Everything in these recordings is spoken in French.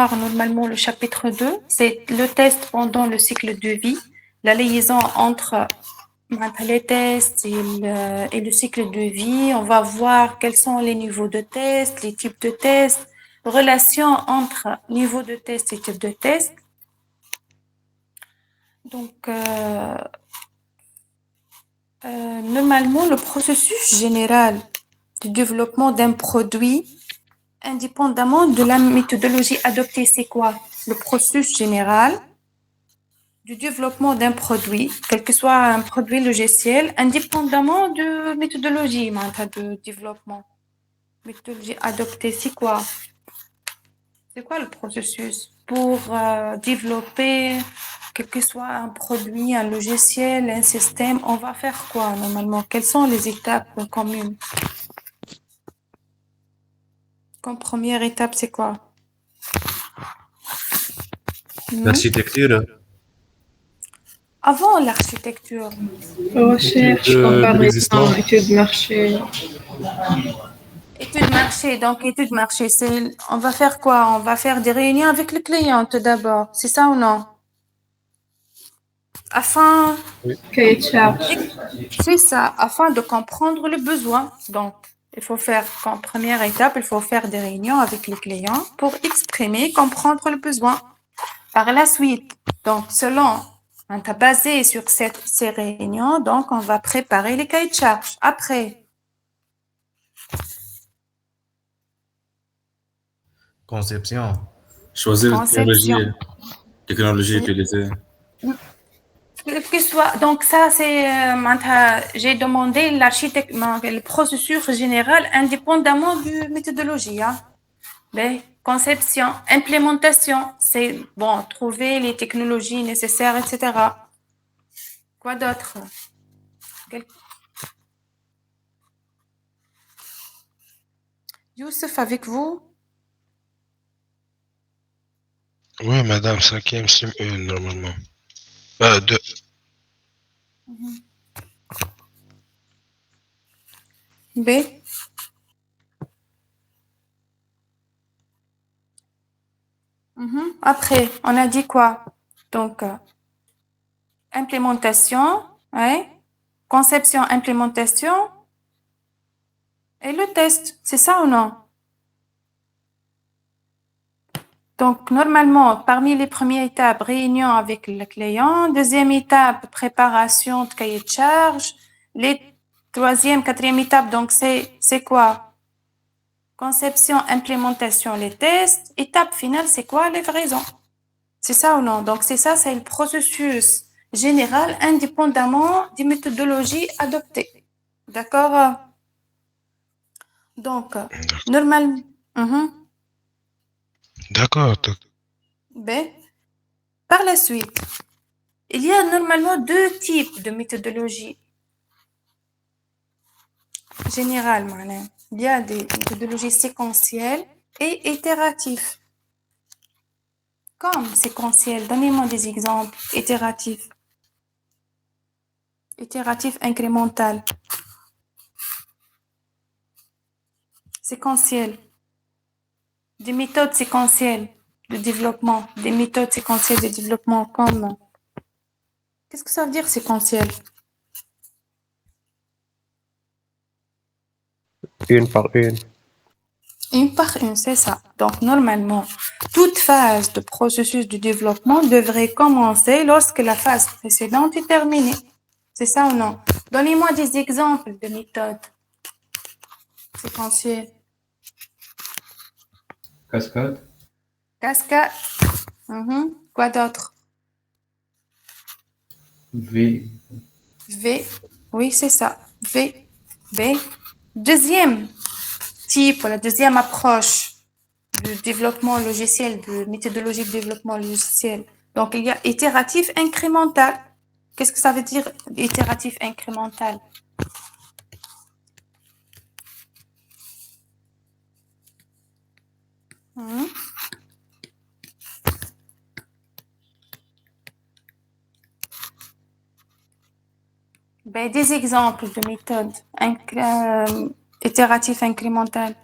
Normalement, le chapitre 2, c'est le test pendant le cycle de vie, la liaison entre les tests et le cycle de vie. On va voir quels sont les niveaux de tests, les types de tests, relation entre niveau de test et type de test. Donc, normalement, le processus général du développement d'un produit, indépendamment de la méthodologie adoptée, c'est quoi? Le processus général du développement d'un produit, quel que soit un produit logiciel, indépendamment de méthodologie de développement. Méthodologie adoptée, c'est quoi? C'est quoi le processus pour développer quel que soit un produit, un logiciel, un système? On va faire quoi normalement? Quelles sont les étapes communes? Comme première étape, c'est quoi? L'architecture Avant l'architecture. Recherche, de l'existant. comparaison, étude de marché. Étude marché, donc étude marché, c'est, on va faire quoi? On va faire des réunions avec le client tout d'abord, c'est ça ou non? Afin, Cahier de charge. c'est ça, afin de comprendre le besoin. Donc, il faut faire, comme première étape, il faut faire des réunions avec les clients pour exprimer, comprendre le besoin. Par la suite, donc, selon, on t'a basé sur ces réunions, donc, on va préparer les cahiers de charge. Après, Conception. Choisir la conception. technologie utilisée. Quel que soit, donc ça c'est, j'ai demandé l'architecte, le processus général indépendamment de méthodologie. Hein. Mais conception, implémentation, c'est bon, trouver les technologies nécessaires, etc. Quoi d'autre? Quel... Youssef, avec vous? Oui, madame, cinquième, sim 1, normalement. 2. B. Après, on a dit quoi? Donc, implémentation, ouais. Conception, implémentation et le test, c'est ça ou non? Donc, normalement, parmi les premières étapes, réunion avec le client. Deuxième étape, préparation de cahier de charge. Les troisième, quatrième étape, donc, c'est quoi? Conception, implémentation, les tests. Étape finale, c'est quoi? Livraison. C'est ça ou non? Donc, c'est ça, c'est le processus général indépendamment des méthodologies adoptées. D'accord? Donc, normalement, D'accord. B. Par la suite, il y a normalement deux types de méthodologies générales. Il y a des méthodologies séquentielles et itératives. Comme séquentielles, donnez-moi des exemples. Itératifs. Itératif incrémental. Séquentiel. Des méthodes séquentielles de développement. Des méthodes séquentielles de développement comme... Qu'est-ce que ça veut dire séquentiel? Une par une. Une par une, c'est ça. Donc, normalement, toute phase de processus de développement devrait commencer lorsque la phase précédente est terminée. C'est ça ou non? Donnez-moi des exemples de méthodes séquentielles. Cascade. Cascade. Quoi d'autre? V. V. Oui, c'est ça. V. B. Deuxième type, la deuxième approche du développement logiciel, de méthodologie de développement logiciel. Donc, il y a itératif incrémental. Qu'est-ce que ça veut dire, itératif incrémental? Ben, des exemples de méthodes itératives incrémentales.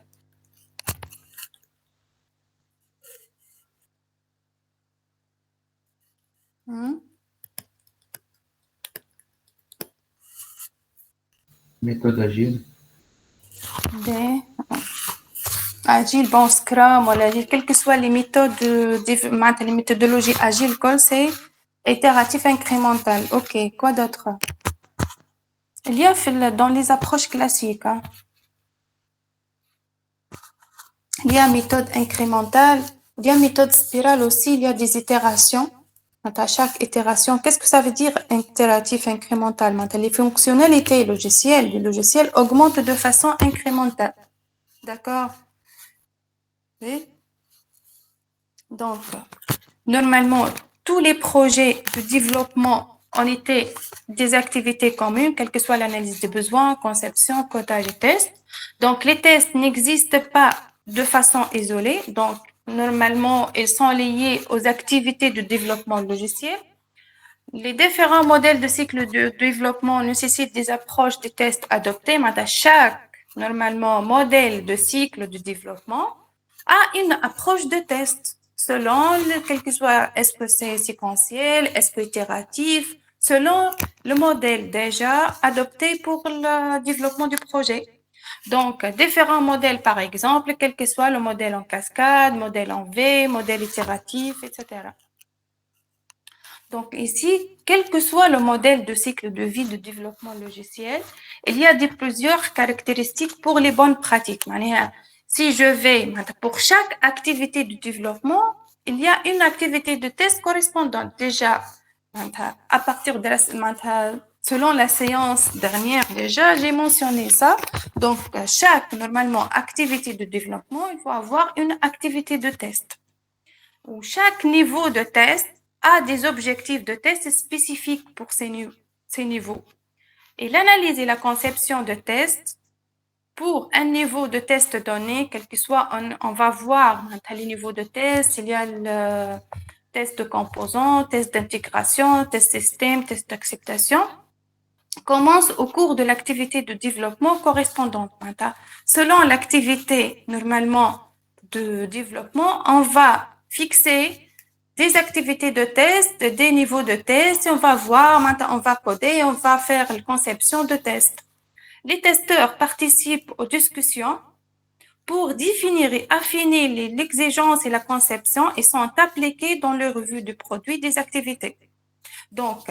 Méthode agile. Des agile, bon, Scrum, ou l'agile, quelles que soient les méthodes, les méthodologies agiles, c'est itératif incrémental. Ok, quoi d'autre? Il y a dans les approches classiques, hein, il y a méthode incrémentale, il y a méthode spirale aussi, il y a des itérations. À chaque itération, qu'est-ce que ça veut dire itératif incrémental? Les fonctionnalités du logiciel augmentent de façon incrémentale. D'accord? Oui. Donc, normalement, tous les projets de développement ont été des activités communes, quelle que soit l'analyse des besoins, conception, codage et test. Donc, les tests n'existent pas de façon isolée. Donc, normalement, ils sont liés aux activités de développement logiciel. Les différents modèles de cycle de développement nécessitent des approches de tests adoptées. Chaque, normalement, modèle de cycle de développement a une approche de test selon quel que soit, est-ce que c'est séquentiel, est-ce que itératif, selon le modèle déjà adopté pour le développement du projet. Donc, différents modèles, par exemple, quel que soit le modèle en cascade, modèle en V, modèle itératif, etc. Donc ici, quel que soit le modèle de cycle de vie de développement logiciel, il y a plusieurs caractéristiques pour les bonnes pratiques. Si je vais, pour chaque activité de développement, il y a une activité de test correspondante. Déjà, à partir de selon la séance dernière, déjà, j'ai mentionné ça. Donc, chaque, normalement, activité de développement, il faut avoir une activité de test. Où chaque niveau de test a des objectifs de test spécifiques pour ces niveaux. Et l'analyse et la conception de tests, pour un niveau de test donné, quel que soit, on va voir les niveaux de test, il y a le test de composants, test d'intégration, test système, test d'acceptation, commence au cours de l'activité de développement correspondante. Selon l'activité, normalement, de développement, on va fixer des activités de test, des niveaux de test, et on va voir, maintenant on va coder, on va faire la conception de tests. Les testeurs participent aux discussions pour définir et affiner l'exigence et la conception et sont appliqués dans le revue du produit des activités. Donc,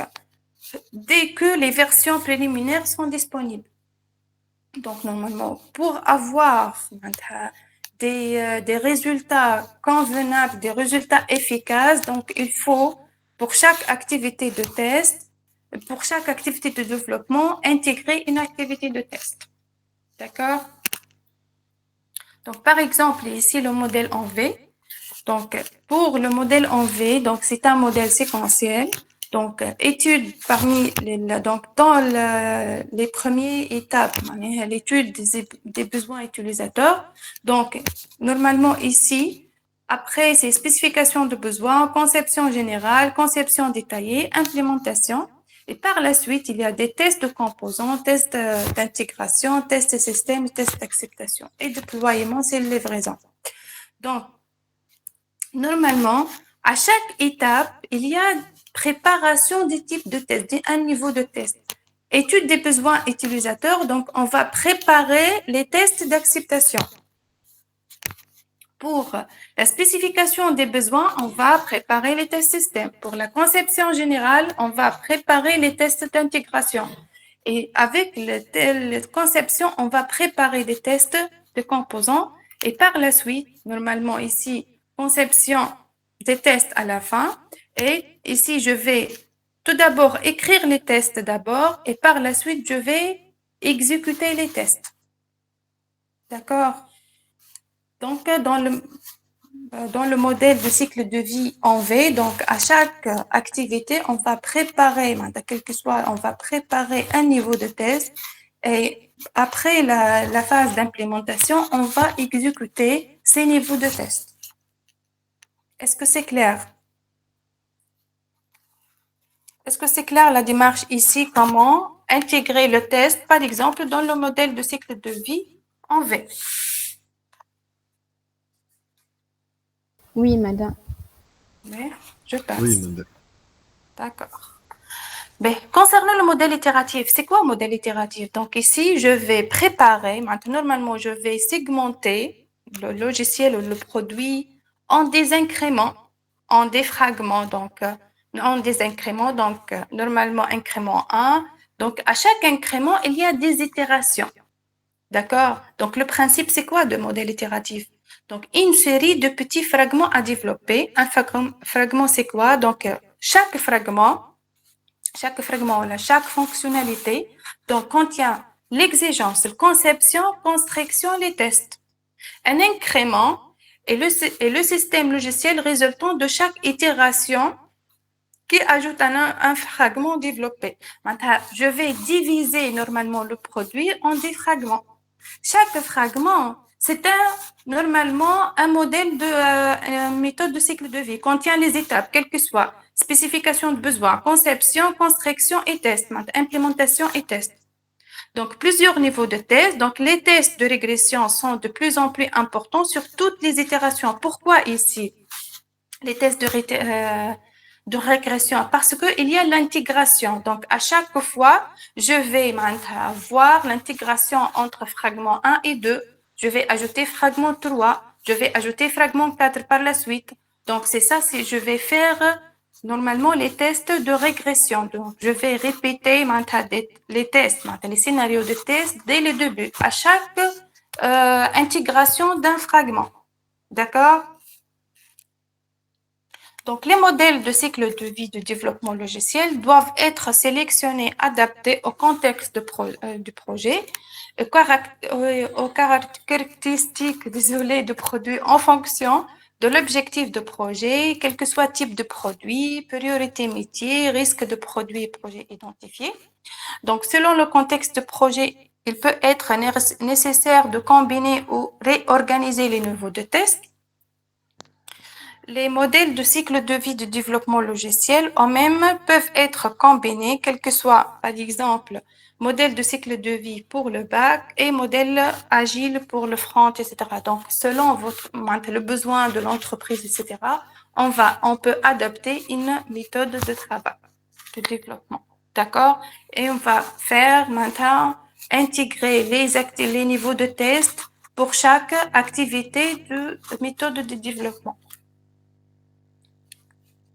dès que les versions préliminaires sont disponibles. Donc, normalement, pour avoir des résultats convenables, des résultats efficaces, donc il faut, pour chaque activité de test, pour chaque activité de développement, intégrer une activité de test. D'accord? Donc, par exemple, ici, le modèle en V. Donc, pour le modèle en V, donc c'est un modèle séquentiel. Donc, étude dans les premières étapes, l'étude des besoins utilisateurs. Donc, normalement ici, après, c'est spécification de besoins, conception générale, conception détaillée, implémentation. Et par la suite, il y a des tests de composants, tests d'intégration, tests de système, tests d'acceptation. Et déploiement, c'est livraison. Donc, normalement, à chaque étape, il y a préparation des types de tests, un niveau de test. Étude des besoins utilisateurs, donc on va préparer les tests d'acceptation. Pour la spécification des besoins, on va préparer les tests système. Pour la conception générale, on va préparer les tests d'intégration. Et avec la conception, on va préparer des tests de composants. Et par la suite, normalement ici, conception des tests à la fin. Et ici, je vais tout d'abord écrire les tests d'abord et par la suite, je vais exécuter les tests. D'accord? Donc, dans le modèle de cycle de vie en V, donc à chaque activité, on va préparer, quel que soit, on va préparer un niveau de test et après la phase d'implémentation, on va exécuter ces niveaux de test. Est-ce que c'est clair? Est-ce que c'est clair la démarche ici, comment intégrer le test, par exemple, dans le modèle de cycle de vie en V? Oui, madame. Oui, je passe. Oui, madame. D'accord. Ben, concernant le modèle itératif, c'est quoi un modèle itératif? Donc ici, je vais préparer, maintenant, normalement, je vais segmenter le logiciel ou le produit en des incréments, en des fragments, donc en des incréments, donc normalement incrément 1. Donc à chaque incrément, il y a des itérations. D'accord? Donc le principe, c'est quoi de modèle itératif? Donc une série de petits fragments à développer. Un fragment, c'est quoi? Donc chaque fragment, chaque fonctionnalité, donc contient l'exigence, la conception, construction, les tests. Un incrément est le système logiciel résultant de chaque itération qui ajoute un fragment développé. Maintenant, je vais diviser normalement le produit en des fragments. Chaque fragment, c'est normalement un modèle de méthode de cycle de vie, contient les étapes, quelles que soient, spécification de besoin, conception, construction et test, implémentation et test. Donc, plusieurs niveaux de tests. Donc, les tests de régression sont de plus en plus importants sur toutes les itérations. Pourquoi ici? Les tests de régression, parce qu'il y a l'intégration. Donc, à chaque fois, je vais voir l'intégration entre fragment 1 et 2. Je vais ajouter fragment 3. Je vais ajouter fragment 4 par la suite. Donc, c'est ça, je vais faire normalement les tests de régression. Donc, je vais répéter les tests, les scénarios de test dès le début, à chaque intégration d'un fragment. D'accord? Donc, les modèles de cycle de vie de développement logiciel doivent être sélectionnés, adaptés au contexte du projet, aux caractéristiques du produit en fonction de l'objectif de projet, quel que soit type de produit, priorité métier, risque de produit et projet identifié. Donc, selon le contexte de projet, il peut être nécessaire de combiner ou réorganiser les niveaux de test. Les modèles de cycle de vie de développement logiciel eux-mêmes peuvent être combinés, quel que soit, par exemple, modèle de cycle de vie pour le back et modèle agile pour le front, etc. Donc, selon le besoin de l'entreprise, etc., on peut adopter une méthode de travail, de développement. D'accord? Et on va faire maintenant intégrer les niveaux de test pour chaque activité de méthode de développement.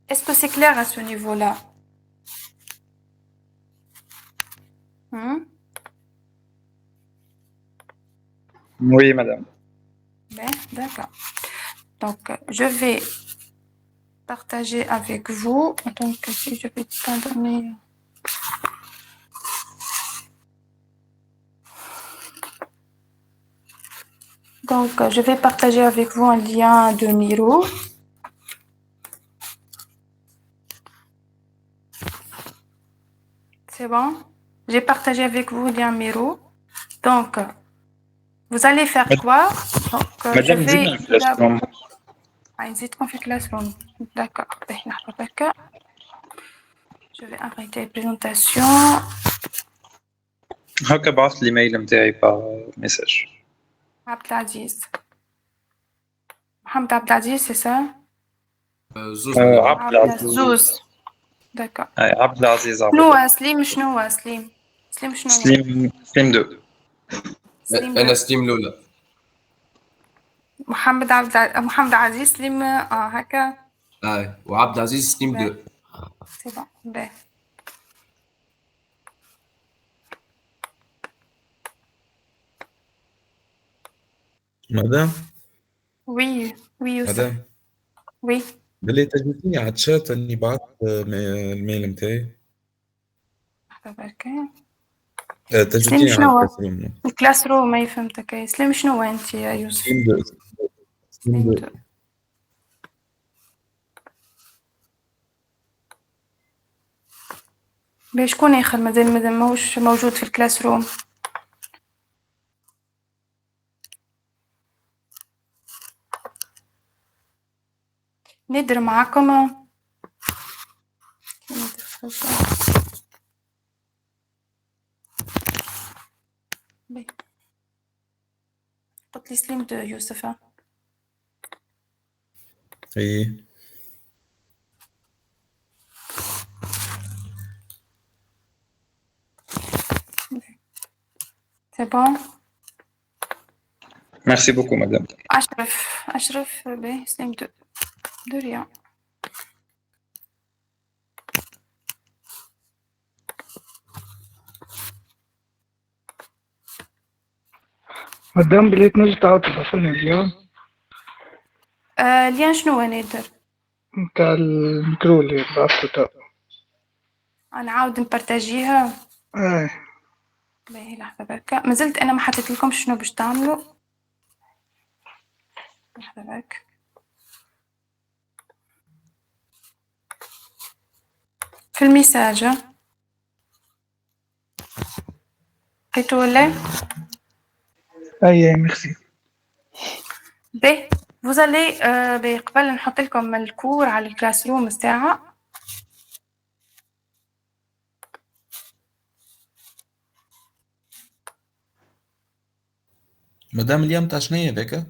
Est-ce que c'est clair à ce niveau-là? Oui, madame. Ben, d'accord. Donc, je vais partager avec vous. Donc, si je vais t'en donner... Donc, je vais partager avec vous un lien de Miro. C'est bon? J'ai partagé avec vous le lien Miro. Donc, vous allez faire quoi? Donc, Madame, je vais... نزيدكم في Classroom. D'accord. Je vais arrêter la présentation. هكا بعثت الايميل نتاعي با ميساج. Abdelaziz. Mohamed Abdelaziz, c'est ça? Abdelaziz. D'accord. Abdelaziz. Slim, شنو Slim 2. انا سليم لولا. محمد عزيز سليم هكا. وعبد العزيز سليم 2. C'est bon. Ben. مدام Oui, Youssef. مدام Oui. بالله تجيبيني على الشات اني بعثت الميل نتاعي. تجيبيني على الكلاس روم. الكلاس روم ما يفهمتك. سليم شنو انت يا يوسف؟ سليم 2. شكون اخر مازال ماهوش موجود في الكلاس روم؟ ندر معاكم. قلت لي سليم 2 يوسف. اي C'est bon. Merci beaucoup, madame. Ashraf, ben, Slim de rien. مدام بليت نجي تعاود تبعثلنا اليوم ليان شنو نادر؟ نتاع الميكرو اللي بعثته تو. نعاود نبارتاجيها. باهي لحظة بركة، مازلت أنا ما حطيت لكم شنو باش تعملوا. لحظة بركة. في الميساج لقيتو ولا؟ اي ميرسي. باهي vous allez باهي قبل نحط لكم الكور على الكلاس روم الساعة. مدام اليوم تاع شنيا ذاك؟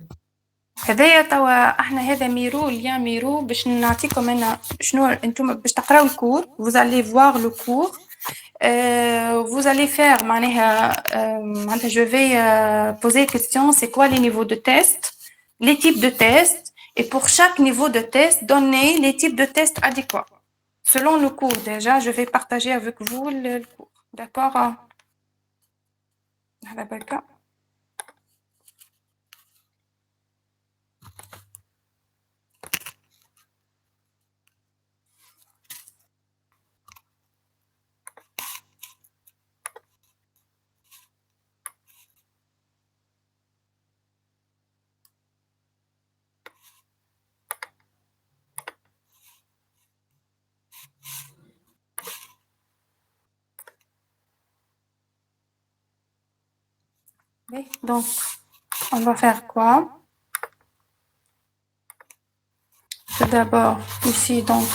هذايا توا احنا هذا ميرو ليا ميرو باش نعطيكم انا شنو انتم باش تقراو الكور. vous allez voir le cours. Vous allez faire معناها معناتها je vais poser question c'est quoi les niveaux de test, les types de tests et pour chaque niveau de test donner les types de tests adéquats. Selon le cours déjà, je vais partager avec vous le cours. D'accord? D'accord. Donc, on va faire quoi? Tout d'abord, ici, donc,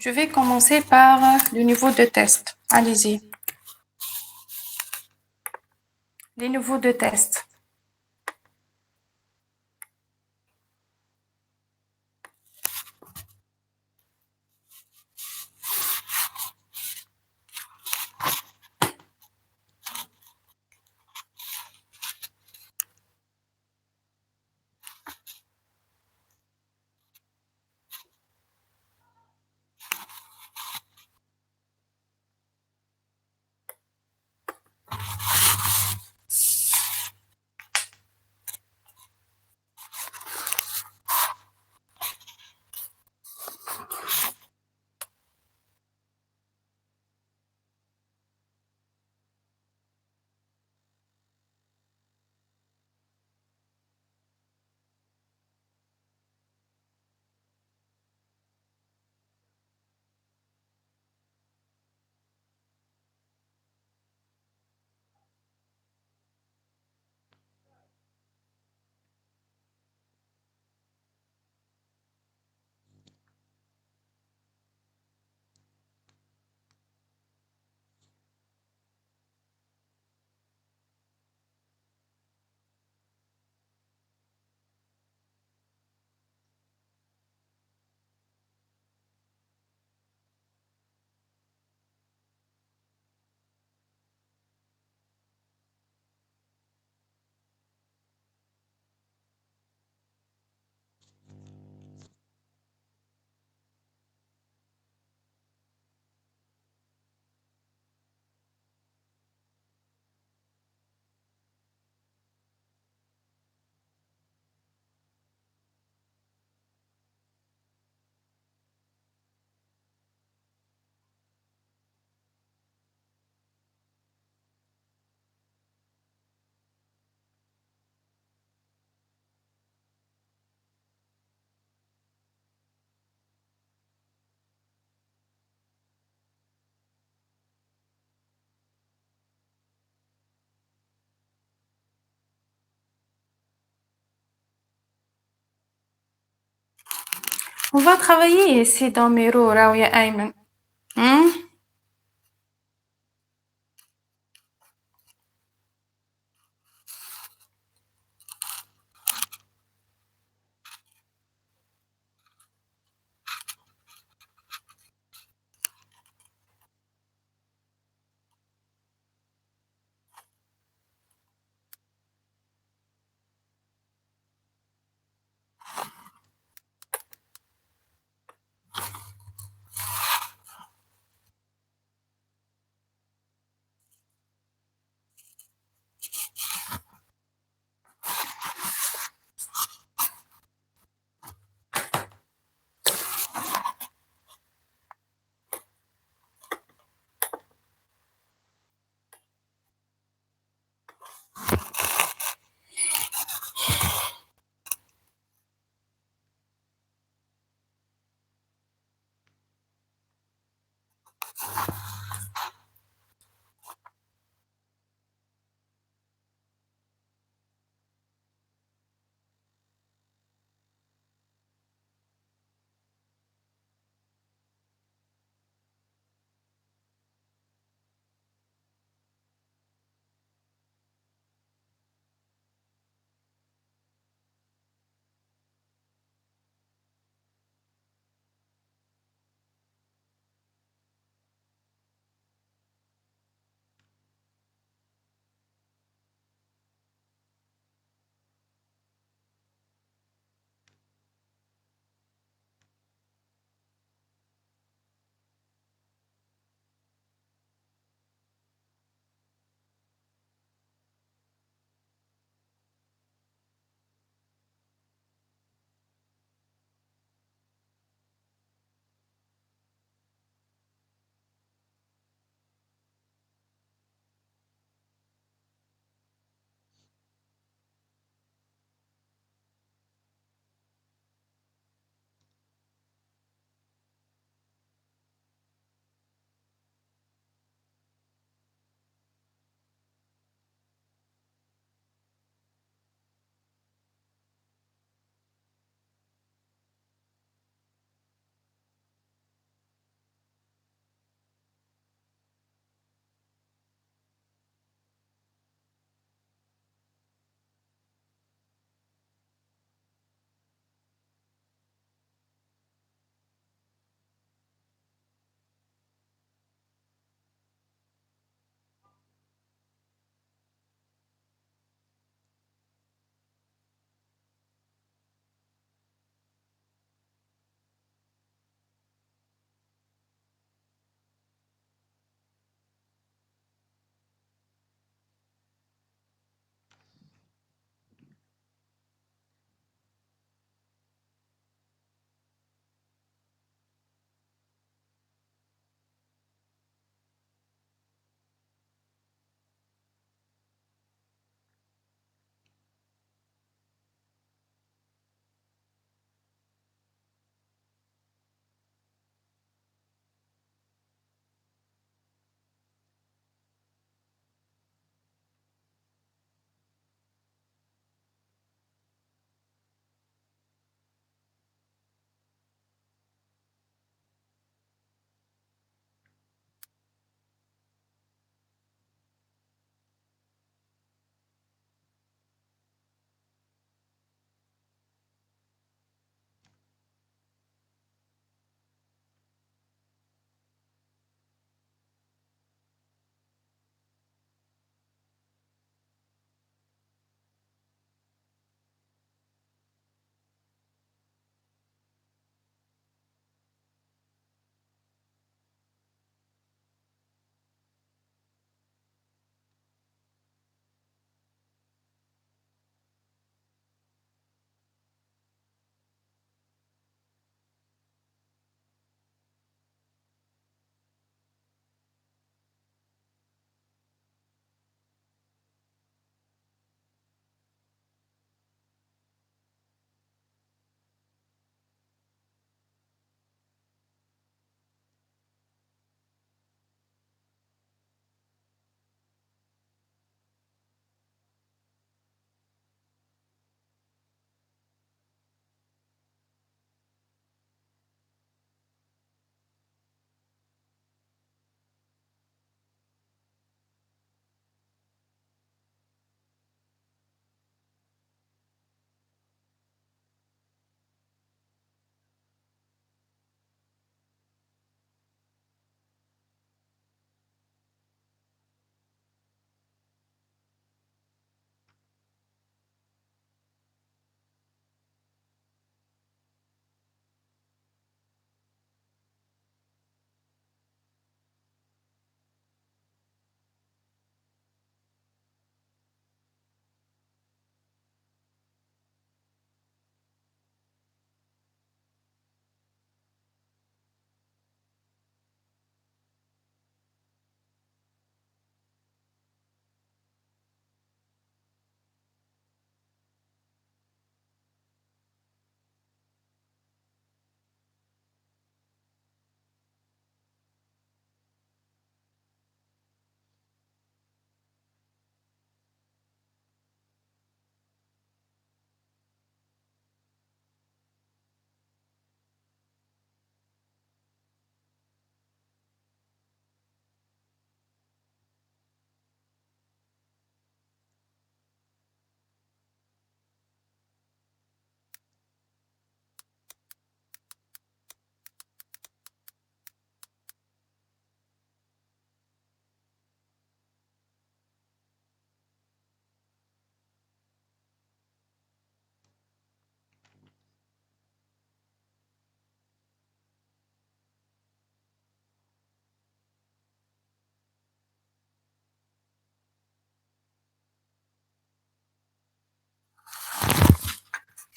je vais commencer par le niveau de test. Allez-y. Les niveaux de test. On va travailler ici dans Miro, Raouya Ayman.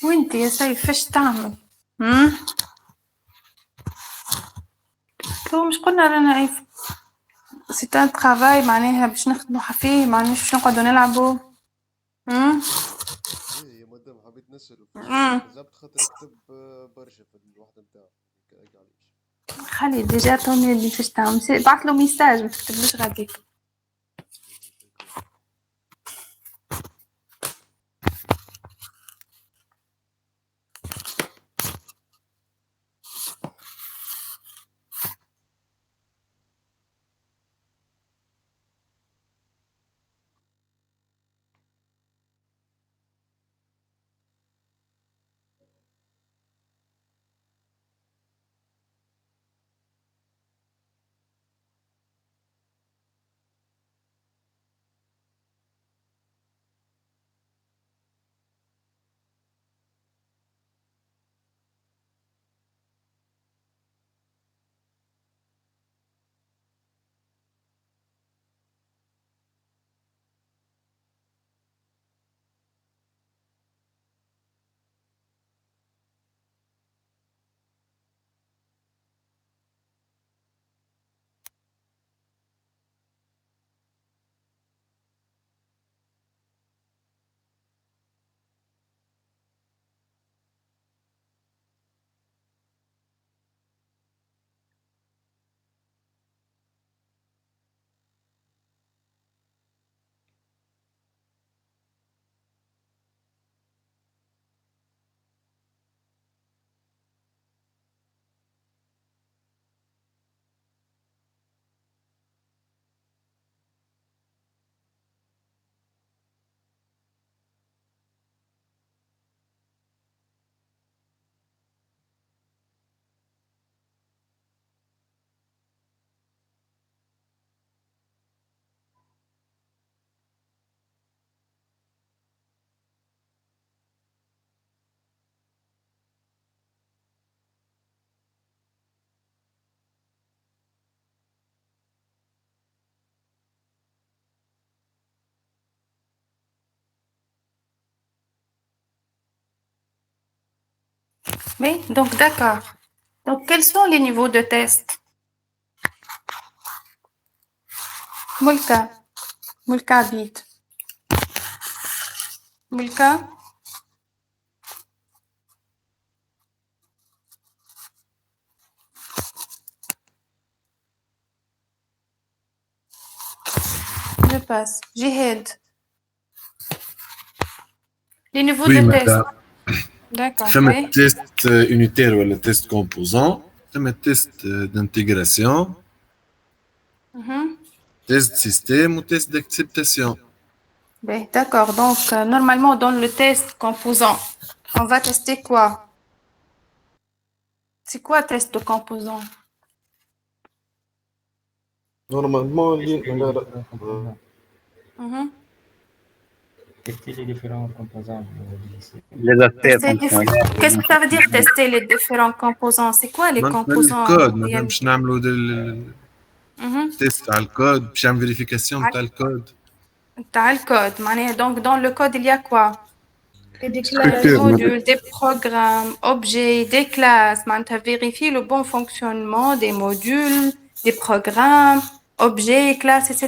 وانت يا سيف فاش تعمل؟ تو مش قلنا رانا عيف سي ان ترافاي معناها باش نخدمو فيه معناش باش نقعدو نلعبو. ايه يا مدام حبيت نسأل جابت خاطر كتب برشا في الوحدة نتاعو علاش؟ خلي ديجا توني اللي فاش تعمل بعثلو ميساج ما تكتبلوش غاديك. Oui, donc d'accord. Donc quels sont les niveaux de test? Mulka, Mulka Abid. Mulka. Je passe. Jihad. Les niveaux Oui, de test. madame. D'accord. فما Oui. تيست unitaire ولا تيست composant, فما تيست d'intégration, test système ou test d'acceptation. Oui, d'accord. Donc, normalement, dans le test composant, on va tester quoi? C'est quoi test de composant? Normalement, Tester les différents composants. Les aspects fonctionnels. Qu'est-ce que ça veut dire tester les différents composants? C'est quoi les composants? الكود مثلا باش نعملوا تيست على الكود باش نعمل فيريفيكاسيون تاع الكود. تاع الكود معناها donc dans le code il y a quoi? Des modules, des programmes, objets, des classes. معناتها vérifier le bon fonctionnement des modules, des programmes, objets, classes, etc.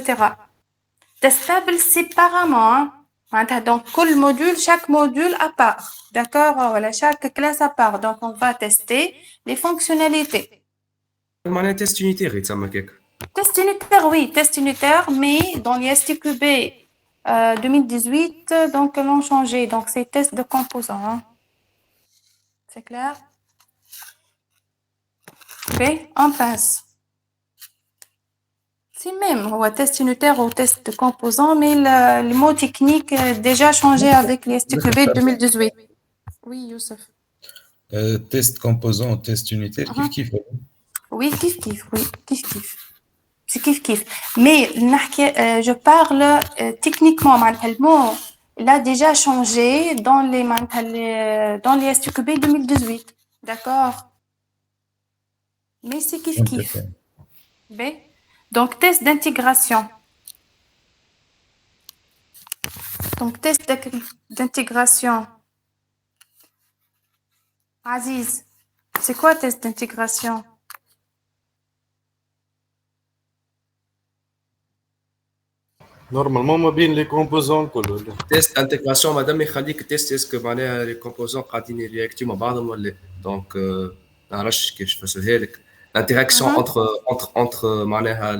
Testable séparément. Hein? معناتها donc كل module, chaque module à part. D'accord? Voilà, chaque classe à part. Donc on va tester les fonctionnalités. معناها تيست يونيتير يتسمى كيك. Test unitaire, oui, test unitaire, mais dans l'ISTQB 2018, donc ils l'ont changé. Donc c'est test de composants. Hein. C'est clair? Ok, on passe. Si même, on va test unitaire ou test de composants, mais le mot technique est déjà changé avec l'ISTQB 2018. Oui, Youssef. Test composant, test unitaire, kiff. Oui, kiff, oui, kiff. C'est kiff. Mais je parle techniquement, le mot il a déjà changé dans les STQB 2018. D'accord? Mais c'est kiff. B. Donc, test d'intégration. Donc, test d'intégration. Aziz, c'est quoi test d'intégration? نورمالمون ما بين لي كومبوزون كله. تيست انتجراسيون مادام يخليك تيست اسكو معناها لي كومبوزون قاعدين يرياكتيو مع بعضهم ولا لا. دونك ما نعرفش كيفاش نفسرها لك. l'interaction entre معناها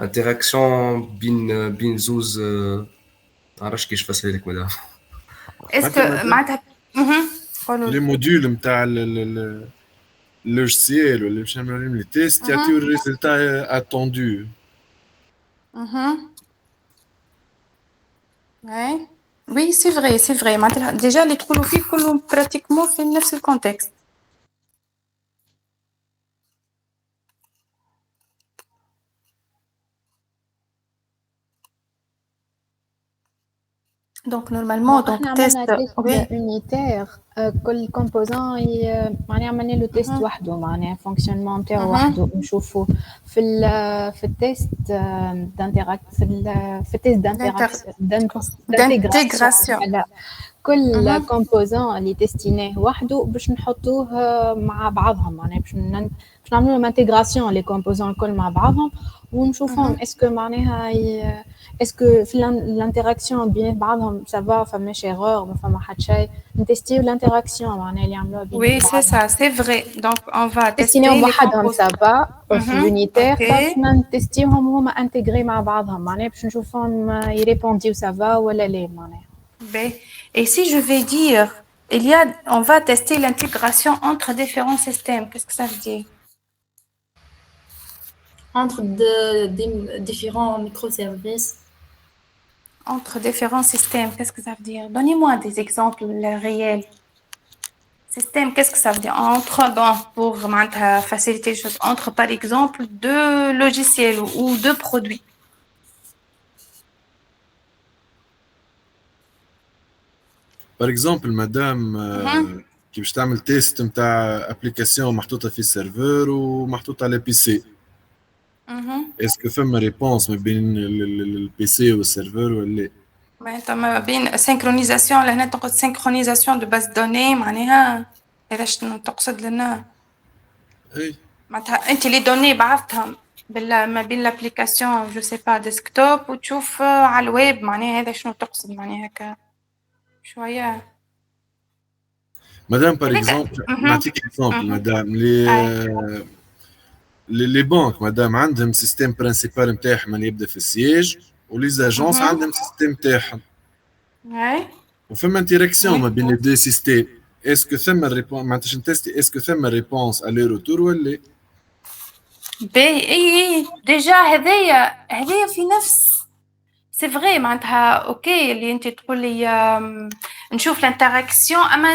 l'interaction بين زوز ما نعرفش كيفاش نفسرها لك مدام. اسكو معناتها لي موديول نتاع اللوجيسيال ولا باش نعملوا عليهم لي تيست يعطيو الريزلتا اتوندو. Oui, c'est vrai, c'est vrai. Déjà, les trous كلهم pratiquement في نفس الكونتكست. Donc, normalement, donc, test unitaire, كل composant معناها عملنا له تيست وحده معناها فونكسيونمون نتاعو وحده نشوفوا في التيست في التيست d'intégration كل composant اللي تستيناه وحده باش نحطوه مع بعضهم معناها باش نعملوا لهم intégration les composants الكل مع بعضهم ونشوفهم اسكو معناها اسكو في الانتراكسيون بين بعضهم سافا فماش ايرور ما فما حتى شيء نتستيو الانتراكسيون معناها اللي عملوها بين Oui, c'est ça, c'est vrai. Donc on va tester وحدهم سافا في اليونيتير باش نتستيوهم هما انتغري مع بعضهم معناها باش نشوفهم يريبونديو سافا ولا لا معناها. Et si je vais dire on va tester l'intégration entre différents systèmes, qu'est-ce que ça veut dire? Entre différents microservices. Entre différents systèmes, qu'est-ce que ça veut dire? Donnez-moi des exemples réels. Système, qu'est-ce que ça veut dire? Pour faciliter les choses, entre par exemple deux logiciels ou deux produits. Par exemple, madame, كي باش تعمل تيست نتاع ابليكاسيون محطوطه في السيرفر ومحطوطه على بي سي. اسكو فما ريبونس ما بين البي سي والسيرفر ولا لا؟ ما بين سينكرونيزاسيون لهنا تقصد سينكرونيزاسيون دو باز دوني معناها هذا شنو تقصد لنا؟ اي معناتها انت لي دوني بعثتهم ما بين لابليكاسيون جو سي با ديسكتوب وتشوف على الويب معناها هذا شنو تقصد معناها هكا شويه. مدام بار اكزومبل نعطيك اكزومبل مدام لي بانك مدام عندهم سيستم برينسيبال نتاعهم اللي يبدا في السياج ولي زاجونس عندهم سيستم تاعهم. وفما انتراكسيون ما بين لي دو سيستم. اسكو ثم الريبونس معناتها نتستي اسكو ثم ريبونس الي روتور ولا اي ديجا هذايا في نفس سي فري معناتها اوكي اللي انت تقول لي نشوف الانتراكسيون اما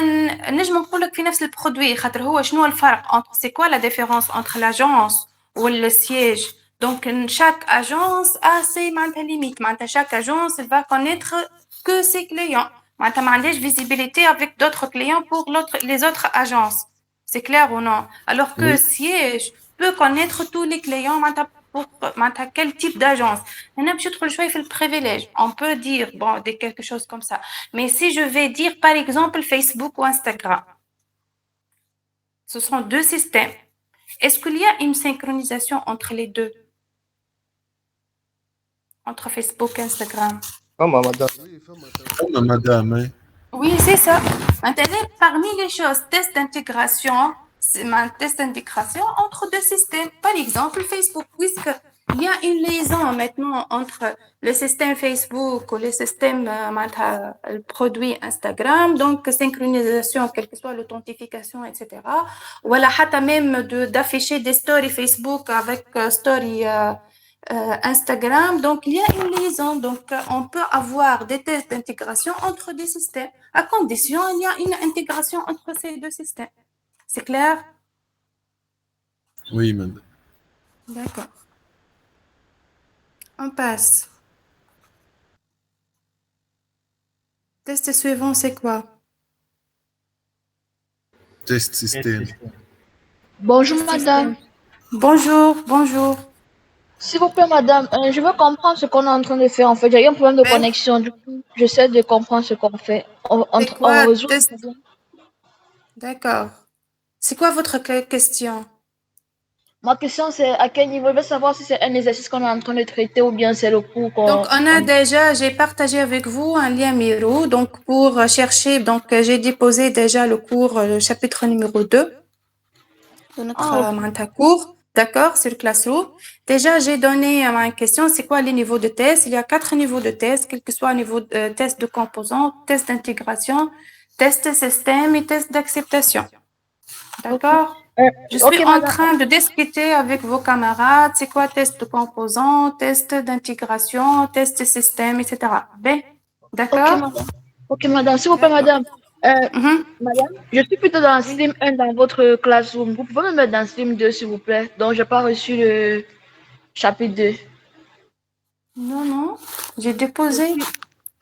نجم نقول لك في نفس البرودوي خاطر هو شنو الفرق انت سي كوا لا ديفيرونس انتر لاجونس ولا السياج. دونك chaque agence a ses معناتها ليميت معناتها chaque agence va connaître que ses clients معناتها ما عندهاش visibilité avec d'autres clients pour les autres agences. C'est clair ou non? Alors que siège peut connaître tous les clients معناتها pour quel type d'agence. هنا باش ندخل شويه في البريفيليج. On peut dire bon quelque chose comme ça. Mais si je vais dire par exemple Facebook ou Instagram, ce sont deux systèmes. Est-ce qu'il y a une synchronisation entre les deux? Entre Facebook et Instagram? madame. Oui, c'est ça. Maintenant, parmi les choses, test d'intégration, c'est un test d'intégration entre deux systèmes. Par exemple, Facebook, puisqu'il y a une liaison maintenant entre le système Facebook ou le système le produit Instagram, donc synchronisation, quelle que soit l'authentification, etc. Voilà, même d'afficher des stories Facebook avec story Instagram. Donc, il y a une liaison. Donc, on peut avoir des tests d'intégration entre des systèmes, à condition il y a une intégration entre ces deux systèmes. C'est clair? Oui, madame. D'accord. On passe. Test suivant, c'est quoi? Test système. Bonjour, madame. Bonjour. S'il vous plaît, madame, je veux comprendre ce qu'on est en train de faire. En fait, j'ai eu un problème de connexion. Du coup, j'essaie de comprendre ce qu'on fait. C'est quoi On résout le test? problème. D'accord. C'est quoi votre question? Ma question, c'est à quel niveau? Je veux savoir si c'est un exercice qu'on est en train de traiter ou bien c'est le cours qu'on... Donc, j'ai partagé avec vous un lien Miro. Donc, pour chercher, j'ai déposé déjà le cours, le chapitre numéro 2 de notre cours. D'accord, sur Classroom. Déjà, j'ai donné ma question, c'est quoi les niveaux de test? Il y a 4 niveaux de test, quel que soit le niveau de test de composants, test d'intégration, test système et test d'acceptation. D'accord? Je suis en train de discuter avec vos camarades, c'est quoi test de composants, test d'intégration, test de système, etc. Ben, d'accord? Ok, madame. S'il vous plaît, madame. Madame, je suis plutôt dans Slim 1 dans votre classroom. Vous pouvez me mettre dans Slim 2, s'il vous plaît. Donc, je n'ai pas reçu le chapitre 2. Non, j'ai déposé.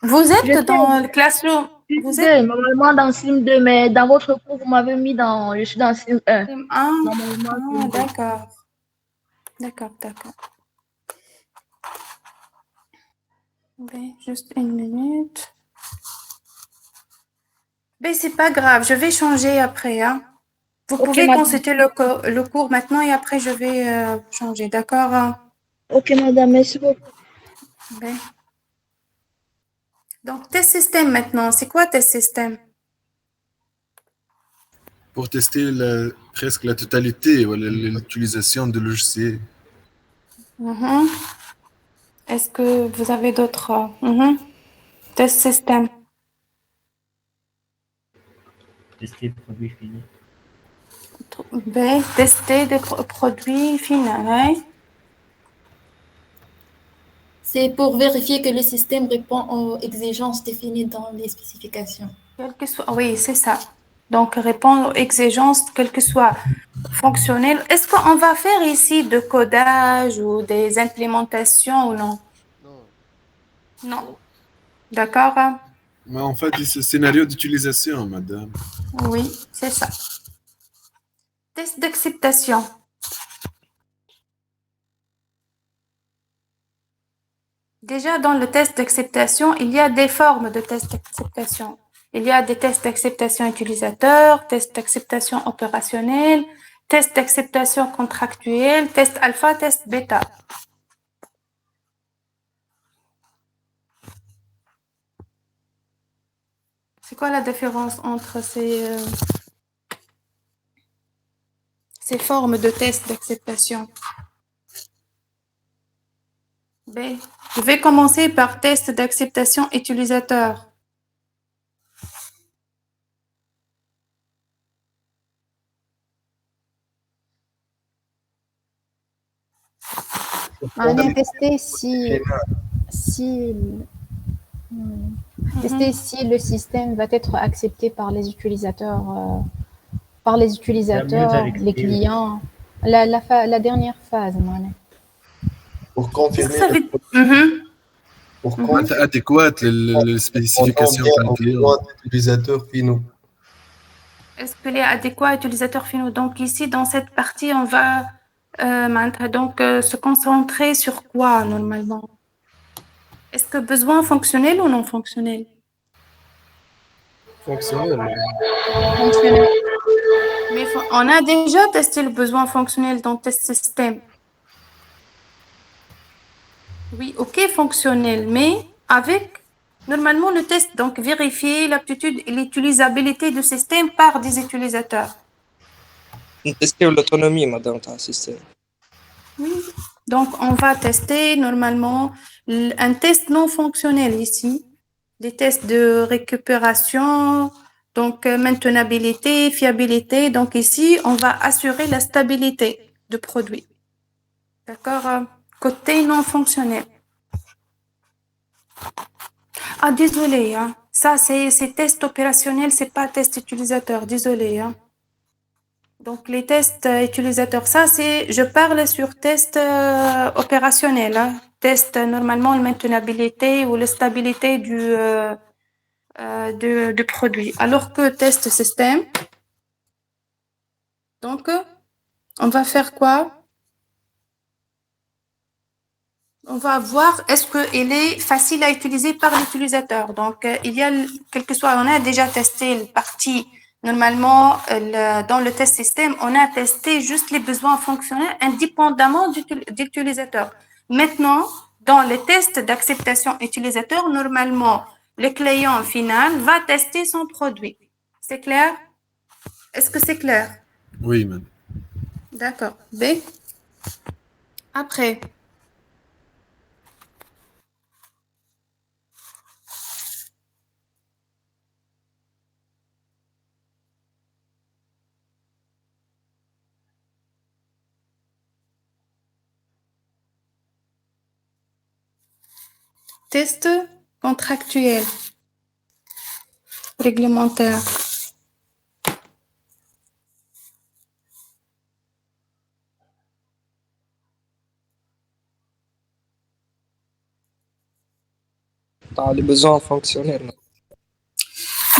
Vous êtes dans le classroom. Vous êtes normalement dans Slim 2, mais dans votre cours, vous m'avez mis dans... Je suis dans Slim 1. D'accord. D'accord. Ben, juste une minute. Ben, c'est pas grave, je vais changer après. Hein. Vous pouvez consulter le cours maintenant et après je vais changer, d'accord? Ok, madame, merci beaucoup. Ben. Donc, test système maintenant, c'est quoi test système? Pour tester presque la totalité ou l'utilisation de logiciels. Est-ce que vous avez d'autres test système? Tester le produit fini. B. Tester des produits finaux. Ouais. C'est pour vérifier que le système répond aux exigences définies dans les spécifications. Quel que soit, oui, c'est ça. Donc, répondre aux exigences, quelles que soient fonctionnelles. Est-ce qu'on va faire ici de codage ou des implémentations ou non? Non. D'accord? Mais en fait, c'est scénario d'utilisation, madame. Oui, c'est ça. Test d'acceptation. Déjà, dans le test d'acceptation, il y a des formes de test d'acceptation. Il y a des tests d'acceptation utilisateur, tests d'acceptation opérationnelle, tests d'acceptation contractuelle, test alpha, test bêta. C'est quoi la différence entre ces formes de tests d'acceptation? B. Je vais commencer par test d'acceptation utilisateur. On a testé si le système va être accepté par les utilisateurs, les clients. La dernière phase, pour confirmer adéquate les spécifications d'utilisateurs finaux. Est-ce qu'il est adéquat utilisateur finaux? Donc ici, dans cette partie, on va se concentrer sur quoi normalement? Est-ce que besoin fonctionnel ou non fonctionnel? Fonctionnel. Mais on a déjà testé le besoin fonctionnel dans test système. Oui, ok, fonctionnel, mais avec normalement le test, donc vérifier l'aptitude et l'utilisabilité du système par des utilisateurs. Tester l'autonomie, madame, d'un système. Oui, donc on va tester normalement un test non fonctionnel ici, des tests de récupération, donc maintenabilité, fiabilité. Donc ici, on va assurer la stabilité du produit. D'accord? Côté non fonctionnel. Ah, désolé, hein. Ça, c'est test opérationnel, c'est pas test utilisateur. Désolé, hein. Donc, les tests utilisateurs, ça, je parle sur test opérationnel, hein. Test, normalement, la maintenabilité ou la stabilité du produit. Alors que test système, donc, on va faire quoi? on va voir est-ce qu'il est facile à utiliser par l'utilisateur. Donc, il y a, quel que soit, on a déjà testé le partie, normalement, dans le test système, on a testé juste les besoins fonctionnels indépendamment de l'utilisateur. Maintenant, dans les tests d'acceptation utilisateur, normalement, le client final va tester son produit. C'est clair? Est-ce que c'est clair? Oui, madame. D'accord. B. Après. Test contractuel, réglementaire. Dans les besoins fonctionnels.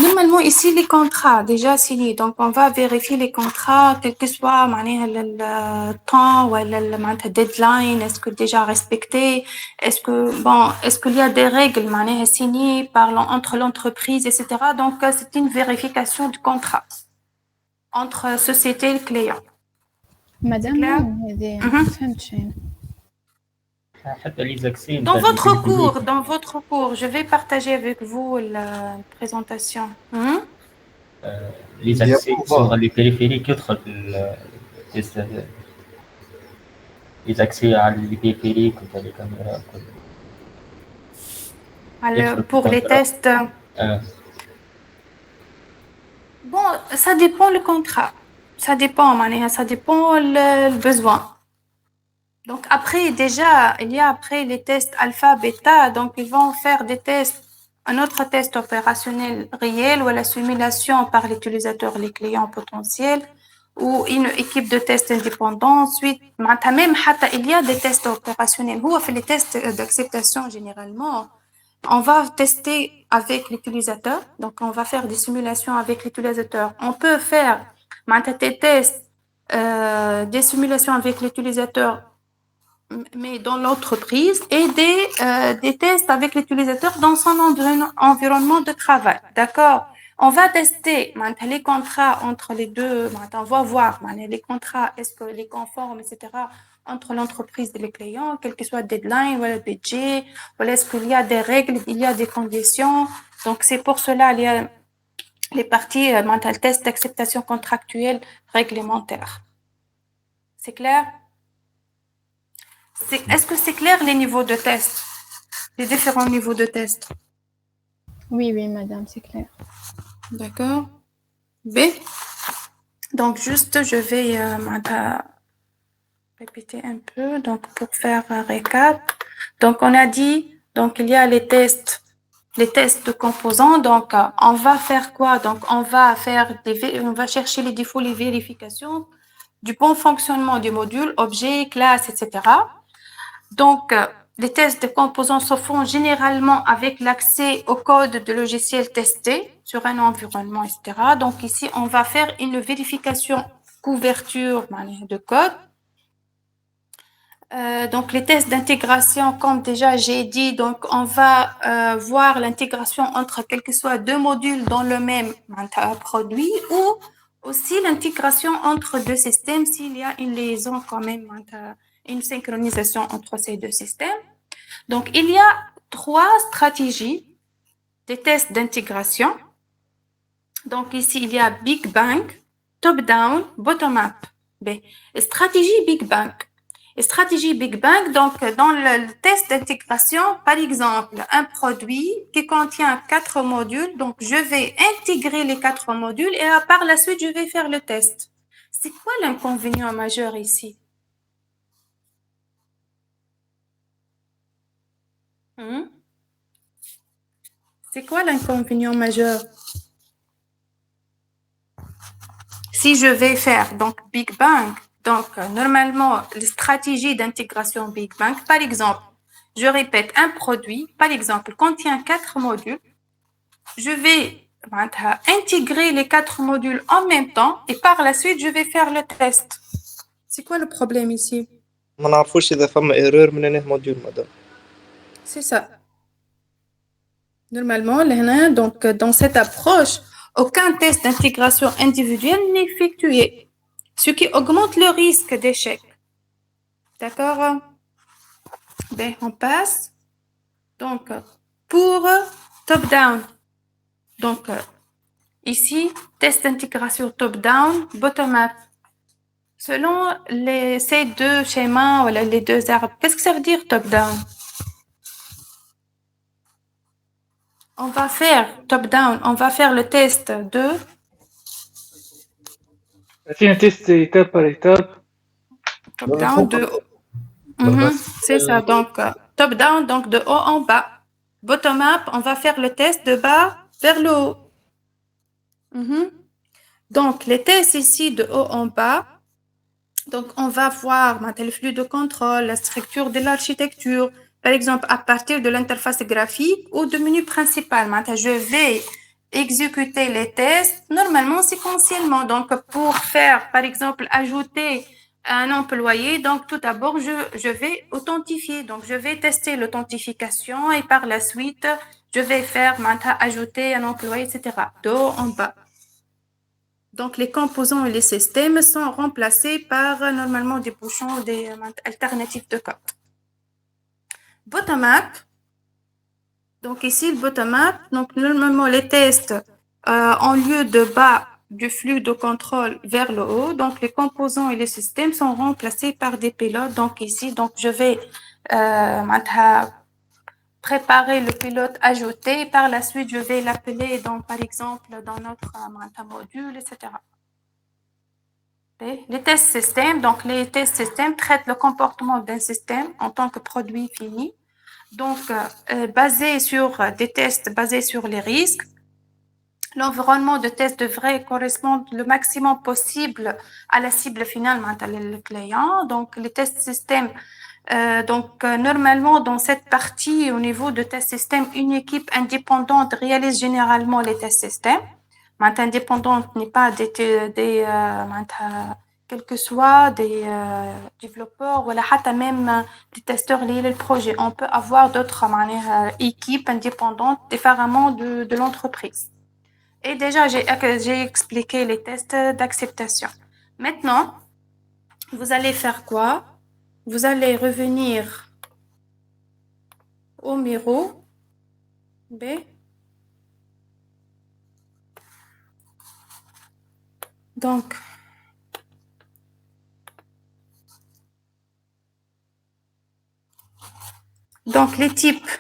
Normalement, ici, les contrats déjà signés. Donc, on va vérifier les contrats, quel que soit le temps ou le deadline, est-ce que déjà respecté, est-ce qu'il y a des règles signées entre l'entreprise, etc. Donc, c'est une vérification du contrat entre société et le client. Madame, dans votre cours, je vais partager avec vous la présentation. Les accès sur les périphériques les accès à les périphériques ou les caméras. Alors, pour les tests, bon, ça dépend le contrat. Ça dépend le besoin. Donc après, déjà, il y a après les tests alpha, bêta, donc ils vont faire des tests, un autre test opérationnel réel ou la simulation par l'utilisateur, les clients potentiels, ou une équipe de tests indépendants. Ensuite, même il y a des tests opérationnels. Où on fait les tests d'acceptation généralement, on va tester avec l'utilisateur, donc on va faire des simulations avec l'utilisateur. On peut faire des tests, des simulations avec l'utilisateur mais dans l'entreprise et des tests avec l'utilisateur dans son environnement de travail. D'accord? On va tester les contrats entre les deux. On va voir les contrats, est-ce que les conformes, etc., entre l'entreprise et les clients, quel que soit le deadline ou le budget, ou est-ce qu'il y a des règles, il y a des conditions. Donc, c'est pour cela il y a les parties test d'acceptation contractuelle réglementaire. C'est clair? Est-ce que c'est clair les niveaux de test, les différents niveaux de test? Oui, madame, c'est clair. D'accord. B. Donc, juste, je vais répéter un peu donc, pour faire un récap. Donc, on a dit, donc, il y a les tests de composants. Donc, on va faire quoi? Donc, on va chercher les défauts, les vérifications du bon fonctionnement du module, objet, classe, etc. Donc, les tests de composants se font généralement avec l'accès au code de logiciel testé sur un environnement, etc. Donc, ici, on va faire une vérification couverture de code. Donc, les tests d'intégration, comme déjà j'ai dit, donc on va voir l'intégration entre quels que soient deux modules dans le même produit ou aussi l'intégration entre deux systèmes s'il y a une liaison quand même, une synchronisation entre ces deux systèmes. Donc, il y a 3 stratégies des tests d'intégration. Donc, ici, il y a Big Bang, Top-Down, Bottom-Up. Stratégie Big Bang. Stratégie Big Bang, donc dans le test d'intégration, par exemple, un produit qui contient 4 modules, donc je vais intégrer les 4 modules et par la suite, je vais faire le test. C'est quoi l'inconvénient majeur ici? C'est quoi l'inconvénient majeur? Si je vais faire donc Big Bang, donc normalement, les stratégies d'intégration Big Bang, par exemple, je répète, un produit, par exemple, contient 4 modules. Je vais intégrer les 4 modules en même temps et par la suite, je vais faire le test. C'est quoi le problème ici? ما نعرفوش اذا فما ايرور من هنا موديول مدام. C'est ça. Normalement, donc, dans cette approche, aucun test d'intégration individuelle n'est effectué, ce qui augmente le risque d'échec. D'accord? Ben, on passe. Donc, pour top-down. Donc, ici, test d'intégration top-down, bottom-up. Selon ces deux schémas, voilà, les deux arbres, qu'est-ce que ça veut dire top-down? On va faire top-down, on va faire le test de... C'est un test étape par étape. Top-down de... c'est ça, donc top-down, donc de haut en bas. Bottom-up, on va faire le test de bas vers le haut. Donc, les tests ici de haut en bas, donc on va voir le flux de contrôle, la structure de l'architecture, par exemple à partir de l'interface graphique ou du menu principal. Je vais exécuter les tests normalement séquentiellement. Donc, pour faire, par exemple, ajouter un employé, donc tout d'abord, je vais authentifier. Donc, je vais tester l'authentification et par la suite, je vais faire ajouter un employé, etc. De haut en bas. Donc, les composants et les systèmes sont remplacés par normalement des bouchons, des alternatives de code. Bottom-up. Donc, ici, le bottom-up, donc normalement, les tests en lieu de bas du flux de contrôle vers le haut. Donc, les composants et les systèmes sont remplacés par des pilotes. Donc, ici, donc, je vais préparer le pilote ajouté. Par la suite, je vais l'appeler, par exemple, dans notre module, etc. Les tests systèmes, donc les tests systèmes traitent le comportement d'un système en tant que produit fini. Donc, basé sur des tests basés sur les risques, l'environnement de test devrait correspondre le maximum possible à la cible finale, le client. Donc, les tests systèmes, normalement, dans cette partie, au niveau de test système, une équipe indépendante réalise généralement les tests systèmes. Indépendante n'est pas quels que soient des développeurs ou même des testeurs liés au projet. On peut avoir d'autres équipes indépendantes différemment de l'entreprise. Et déjà, j'ai expliqué les tests d'acceptation. Maintenant, vous allez faire quoi? Vous allez revenir au Miro B. Donc, les types.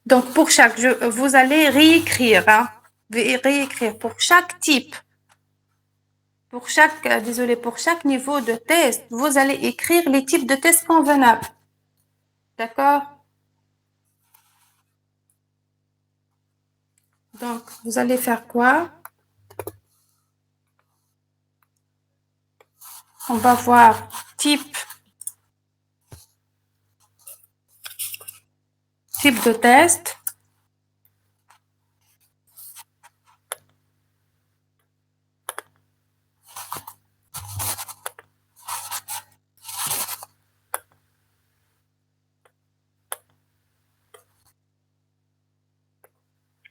Donc, pour chaque jeu, vous allez réécrire. Réécrire pour chaque type. Pour chaque niveau de test, vous allez écrire les types de tests convenables. D'accord? Donc, vous allez faire quoi? On va voir type de test.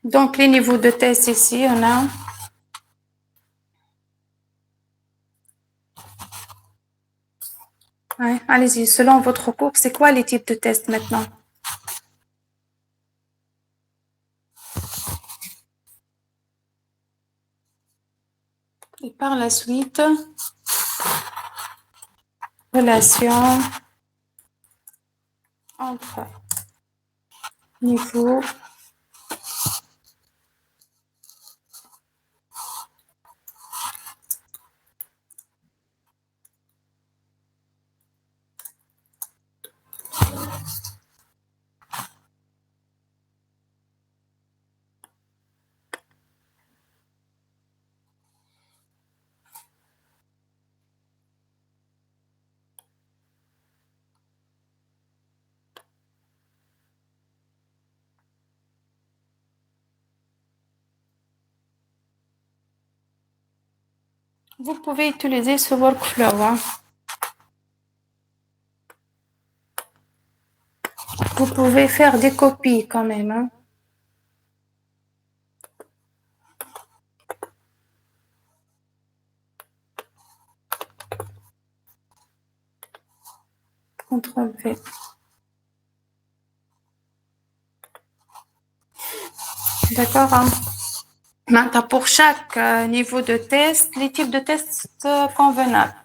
Donc, les niveaux de test ici, on a allez-y, selon votre cours, c'est quoi les types de tests maintenant? Et par la suite, relation entre niveau Vous pouvez utiliser ce workflow. vous pouvez faire des copies quand même. Hein. CTRL V. D'accord. Hein. Maintenant, pour chaque niveau de test, les types de tests convenables.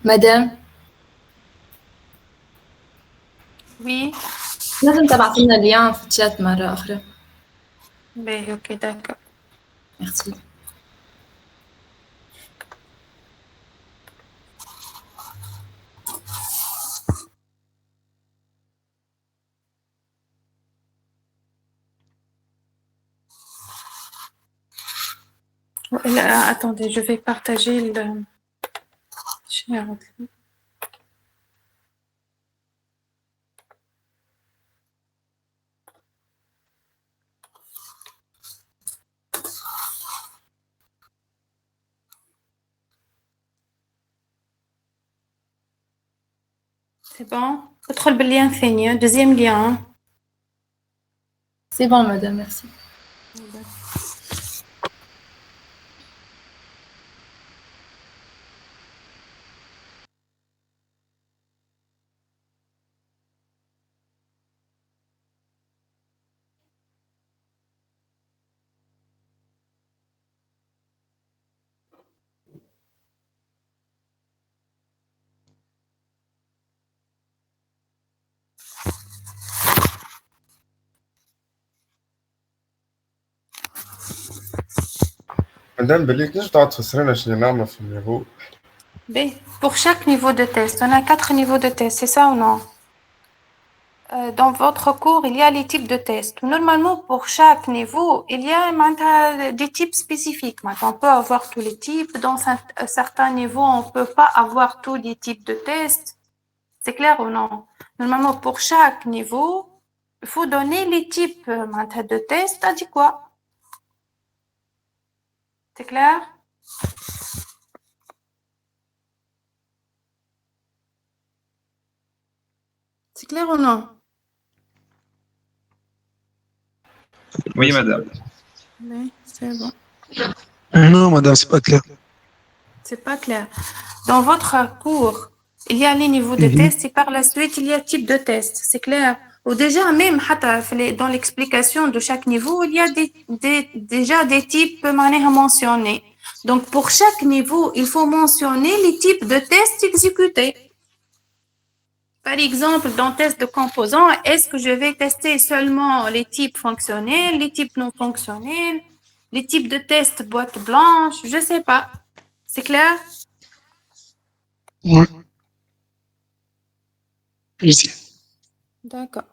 Madame, Oui. لازم تبعتي لنا اليوم في الشات مرة أخرى. Ben, ok, d'accord. Merci. Là, attendez, je vais partager le... C'est bon. ادخل باللien ثاني, deuxième lien. C'est bon, madame, merci. مادام بالله تنجم تعاود تفسر لنا شنو نعملوا في النيفو؟ Pour chaque niveau de test, on a 4 niveaux de test, c'est ça ou non? Dans votre cours, il y a les types de tests. Normalement, pour chaque niveau, il y a des types spécifiques. On peut avoir tous les types. Dans certains niveaux, on ne peut pas avoir tous les types de tests. C'est clair ou non? Normalement, pour chaque niveau, il faut donner les types de tests adéquats. C'est clair? C'est clair ou non? Oui, madame. Oui, c'est bon. Non, madame, c'est pas clair. C'est pas clair. Dans votre cours, il y a les niveaux de test et par la suite, il y a type de test. C'est clair? Ou déjà, même dans l'explication de chaque niveau, il y a déjà des types mentionnés. Donc, pour chaque niveau, il faut mentionner les types de tests exécutés. Par exemple, dans le test de composants, est-ce que je vais tester seulement les types fonctionnels, les types non fonctionnels, les types de tests boîte blanche? Je ne sais pas. C'est clair? Oui. Ici. D'accord.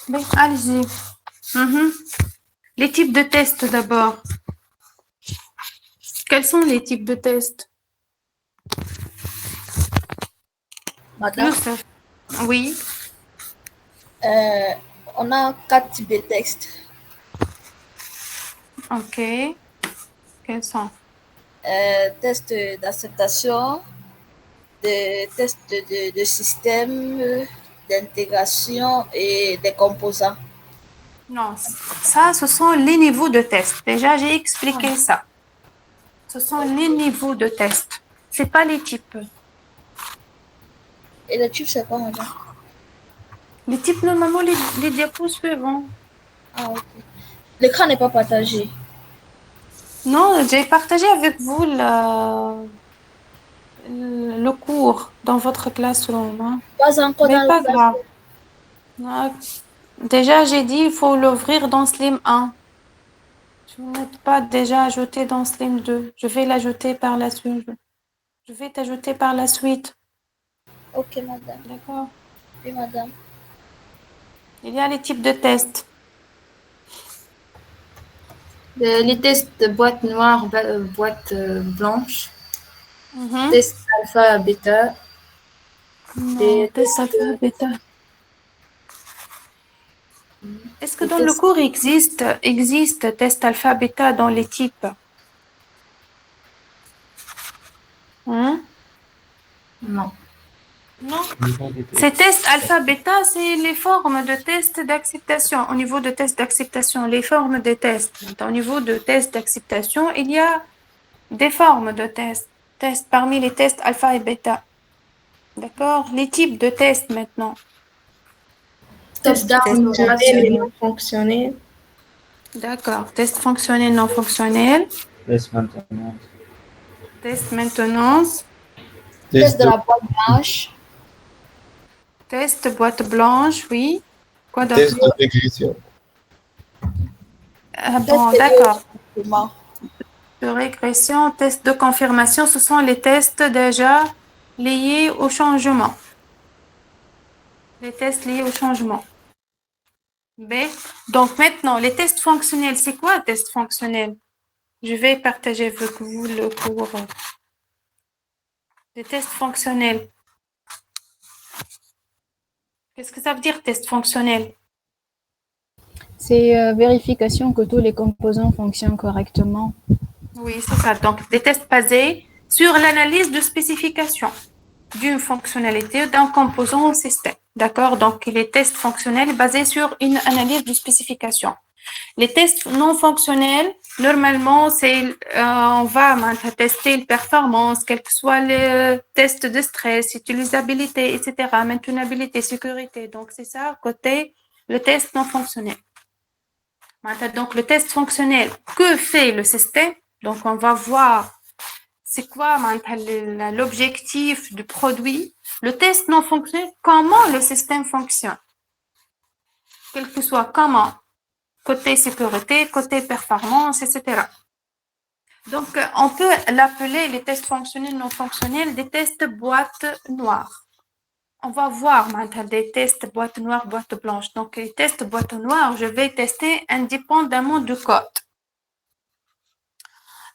Ben, allez-y. Les types de tests d'abord. Quels sont les types de tests? Madame, Youssef. Oui. on a 4 types de textes. Ok. Quels sont? Test d'acceptation, test de système, d'intégration et des composants. Non, ça, ce sont les niveaux de test. Déjà, j'ai expliqué ça. Ce sont les niveaux de test. C'est pas les types. Et le type, c'est quoi, madame? Les types, normalement, les diapos suivants. Ah, ok. L'écran n'est pas partagé. Non, j'ai partagé avec vous le cours dans votre classroom. Hein. Pas encore Mais dans pas le grave. Non, déjà, j'ai dit il faut l'ouvrir dans Slim 1. Tu n'es pas déjà ajouté dans Slim 2. Je vais l'ajouter par la suite. Je vais t'ajouter par la suite. Ok, madame. D'accord. Oui, madame. Il y a les types de tests. Les tests de boîte noire, boîte blanche, test alpha, bêta. Non, test alpha, bêta. Est-ce que dans le cours existe test alpha, bêta dans les types? Hein? Non. Non. Ces tests alpha, bêta, c'est les formes de tests d'acceptation. Au niveau de tests d'acceptation, les formes de tests. Au niveau de tests d'acceptation, il y a des formes de tests. Tests parmi les tests alpha et bêta. D'accord? Les types de tests maintenant. Test fonctionnel et non fonctionnel. D'accord. Test fonctionnel, non fonctionnel. Test maintenance. Test maintenance. Test de la boîte blanche. Test boîte blanche, oui. Quoi d'autre? Test de régression. Bon, d'accord. De régression, test de confirmation, ce sont les tests déjà liés au changement. Les tests liés au changement. B. Donc maintenant, les tests fonctionnels, c'est quoi un test fonctionnel? Je vais partager avec vous le cours. Des tests fonctionnels. Qu'est-ce que ça veut dire, test fonctionnel? C'est vérification que tous les composants fonctionnent correctement. Oui, c'est ça. Donc, des tests basés sur l'analyse de spécification d'une fonctionnalité d'un composant au système. D'accord? Donc, les tests fonctionnels basés sur une analyse de spécification. Les tests non fonctionnels, normalement, on va tester la performance, quels que soient les tests de stress, utilisabilité, etc., maintenabilité, sécurité. Donc, c'est ça, côté le test non fonctionnel. Donc, le test fonctionnel, que fait le système? Donc, on va voir c'est quoi l'objectif du produit. Le test non fonctionnel, comment le système fonctionne. Quel que soit comment. Côté sécurité, côté performance, etc. Donc, on peut l'appeler les tests fonctionnels non fonctionnels des tests boîte noire. On va voir maintenant des tests boîte noire, boîte blanche. Donc, les tests boîte noire, je vais tester indépendamment du code.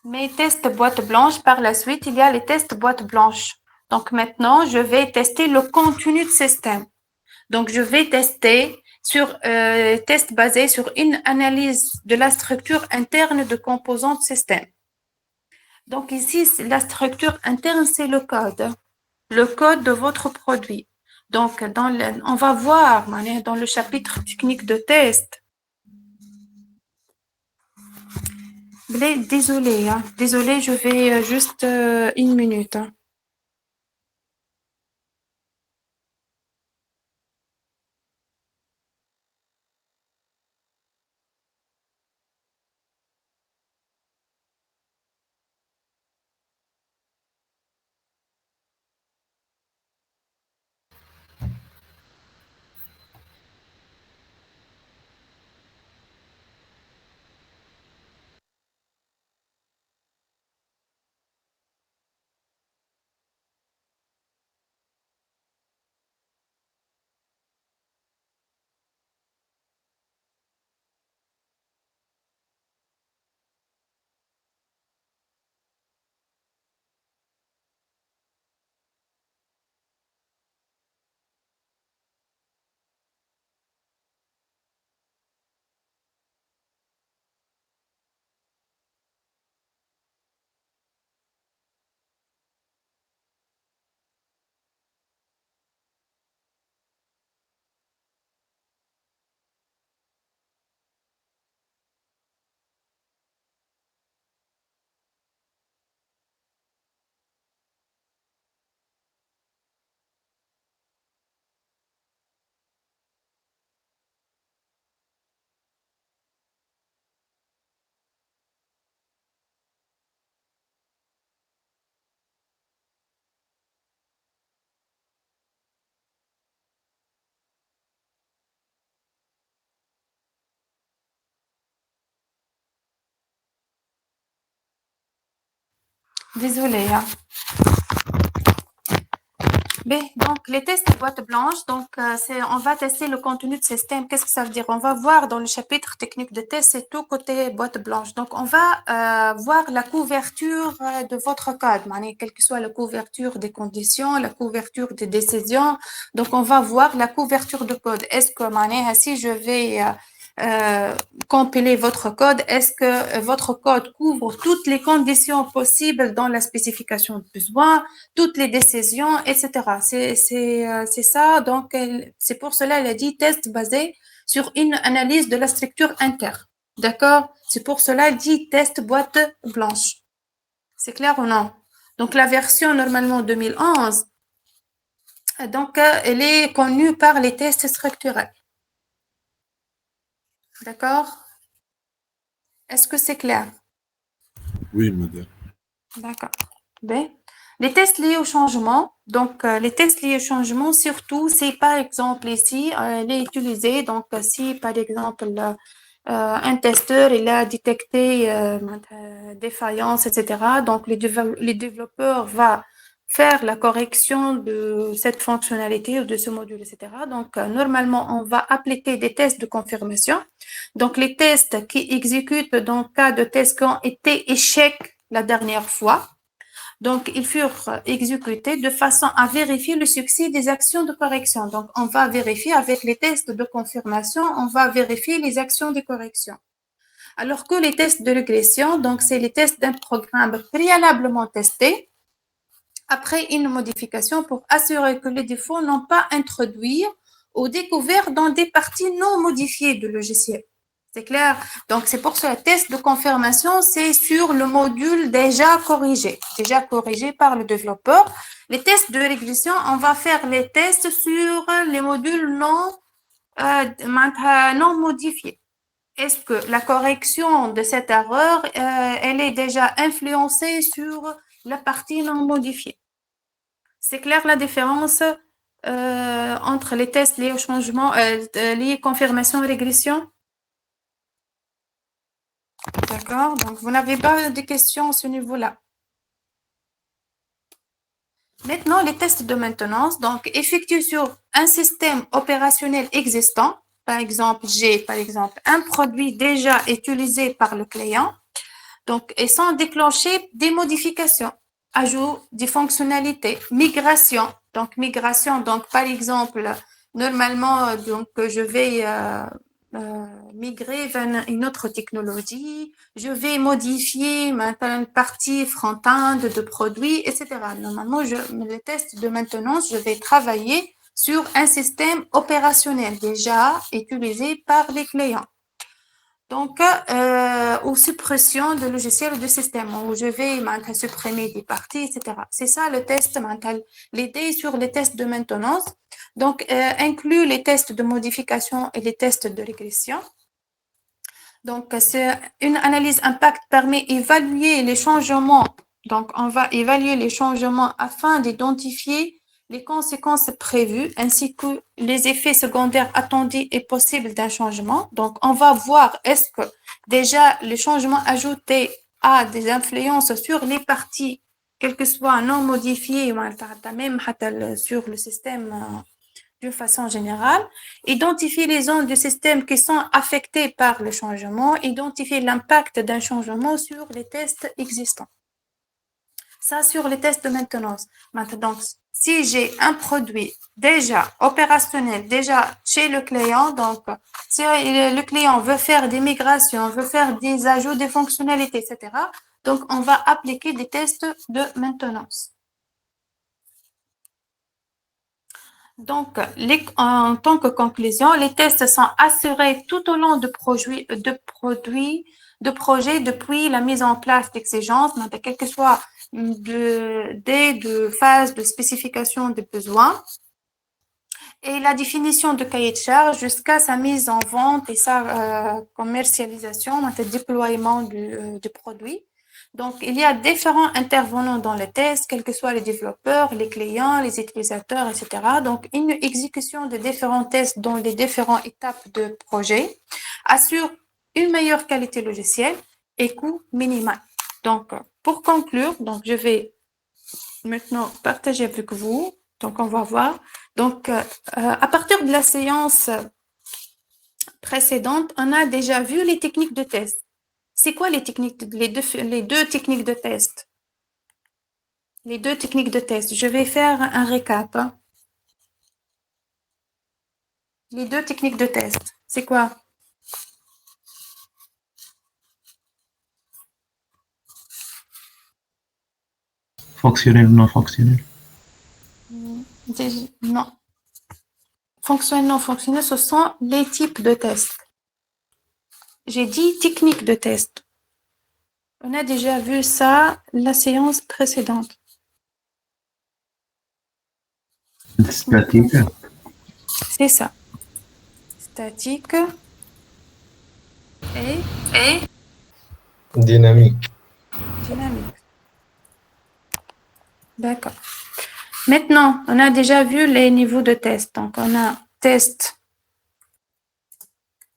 Mes tests boîte blanche, par la suite, il y a les tests boîte blanche. Donc, maintenant, je vais tester le contenu de système. Donc, je vais tester sur tests basés sur une analyse de la structure interne de composants de système. Donc, ici, la structure interne, c'est le code de votre produit. Donc, on va voir dans le chapitre technique de test. Désolée, je vais juste une minute. Désolée. Donc, les tests de boîte blanche, donc, on va tester le contenu de système. Qu'est-ce que ça veut dire? On va voir dans le chapitre technique de test, c'est tout côté boîte blanche. Donc, on va voir la couverture de votre code, quelle que soit la couverture des conditions, la couverture des décisions. Donc, on va voir la couverture de code. Est-ce que, si je vais compiler votre code, est-ce que votre code couvre toutes les conditions possibles dans la spécification de besoin, toutes les décisions, etc. C'est ça, donc c'est pour cela elle a dit test basé sur une analyse de la structure interne. D'accord? C'est pour cela elle dit test boîte blanche. C'est clair ou non? Donc la version normalement 2011, donc elle est connue par les tests structurels. D'accord? Est-ce que c'est clair? Oui, madame. D'accord. Bien. Les tests liés au changement. Donc, les tests liés au changement, surtout si, par exemple, ici, elle est utilisée. Donc, si, par exemple, un testeur, il a détecté défaillance, etc. Donc, les développeurs vont faire la correction de cette fonctionnalité ou de ce module, etc. Donc, normalement, on va appliquer des tests de confirmation. Donc, les tests qui exécutent dans le cas de tests qui ont été échecs la dernière fois. Donc, ils furent exécutés de façon à vérifier le succès des actions de correction. Donc, on va vérifier avec les tests de confirmation, on va vérifier les actions de correction. Alors que les tests de régression, donc c'est les tests d'un programme préalablement testé après une modification pour assurer que les défauts n'ont pas introduit ou découvert dans des parties non modifiées du logiciel. C'est clair? Donc, c'est pour ça, le test de confirmation, c'est sur le module déjà corrigé par le développeur. Les tests de régression, on va faire les tests sur les modules non modifiés. Est-ce que la correction de cette erreur, elle est déjà influencée sur la partie non modifiée? C'est clair la différence entre les tests liés au changement, liés confirmation et régression? D'accord, donc vous n'avez pas de questions à ce niveau-là. Maintenant, les tests de maintenance, donc effectués sur un système opérationnel existant. Par exemple, j'ai un produit déjà utilisé par le client. Donc, et sans déclencher des modifications, ajout des fonctionnalités, migration. Donc, par exemple, normalement, donc, je vais migrer vers une autre technologie, je vais modifier maintenant une partie front-end de produits, etc. Normalement, les tests de maintenance, je vais travailler sur un système opérationnel déjà utilisé par les clients. Donc, ou suppression de logiciels ou de systèmes, où je vais supprimer des parties, etc. C'est ça le test mental. L'idée sur les tests de maintenance, donc, inclut les tests de modification et les tests de régression. Donc, c'est une analyse impact permet d'évaluer les changements. Donc, on va évaluer les changements afin d'identifier les conséquences prévues ainsi que les effets secondaires attendus et possibles d'un changement. Donc, on va voir est-ce que déjà le changement ajouté a des influences sur les parties, quelles que soient non modifiées, même sur le système d'une façon générale. Identifier les zones du système qui sont affectées par le changement. Identifier l'impact d'un changement sur les tests existants. Ça, sur les tests de maintenance. Maintenant, si j'ai un produit déjà opérationnel, déjà chez le client, donc si le client veut faire des migrations, veut faire des ajouts, des fonctionnalités, etc., donc on va appliquer des tests de maintenance. Donc, en tant que conclusion, les tests sont assurés tout au long du projet depuis la mise en place d'exigences, quelle que soit de phase de spécification des besoins et la définition de cahier de charge jusqu'à sa mise en vente et sa commercialisation, le déploiement du produit. Donc, il y a différents intervenants dans le test, quels que soient les développeurs, les clients, les utilisateurs, etc. Donc, une exécution de différents tests dans les différentes étapes de projet assure une meilleure qualité logicielle et coût minimal. Donc, pour conclure, donc je vais maintenant partager avec vous. Donc, on va voir. Donc, à partir de la séance précédente, on a déjà vu les techniques de test. C'est quoi les deux techniques de test? Les deux techniques de test. Je vais faire un récap. Les deux techniques de test. C'est quoi? Fonctionnel ou non fonctionnel? Non. Fonctionnel, non fonctionnel, ce sont les types de tests. J'ai dit technique de test. On a déjà vu ça la séance précédente. Statique. C'est ça. Statique et Dynamique. dynamique. D'accord. Maintenant, on a déjà vu les niveaux de test. Donc, on a test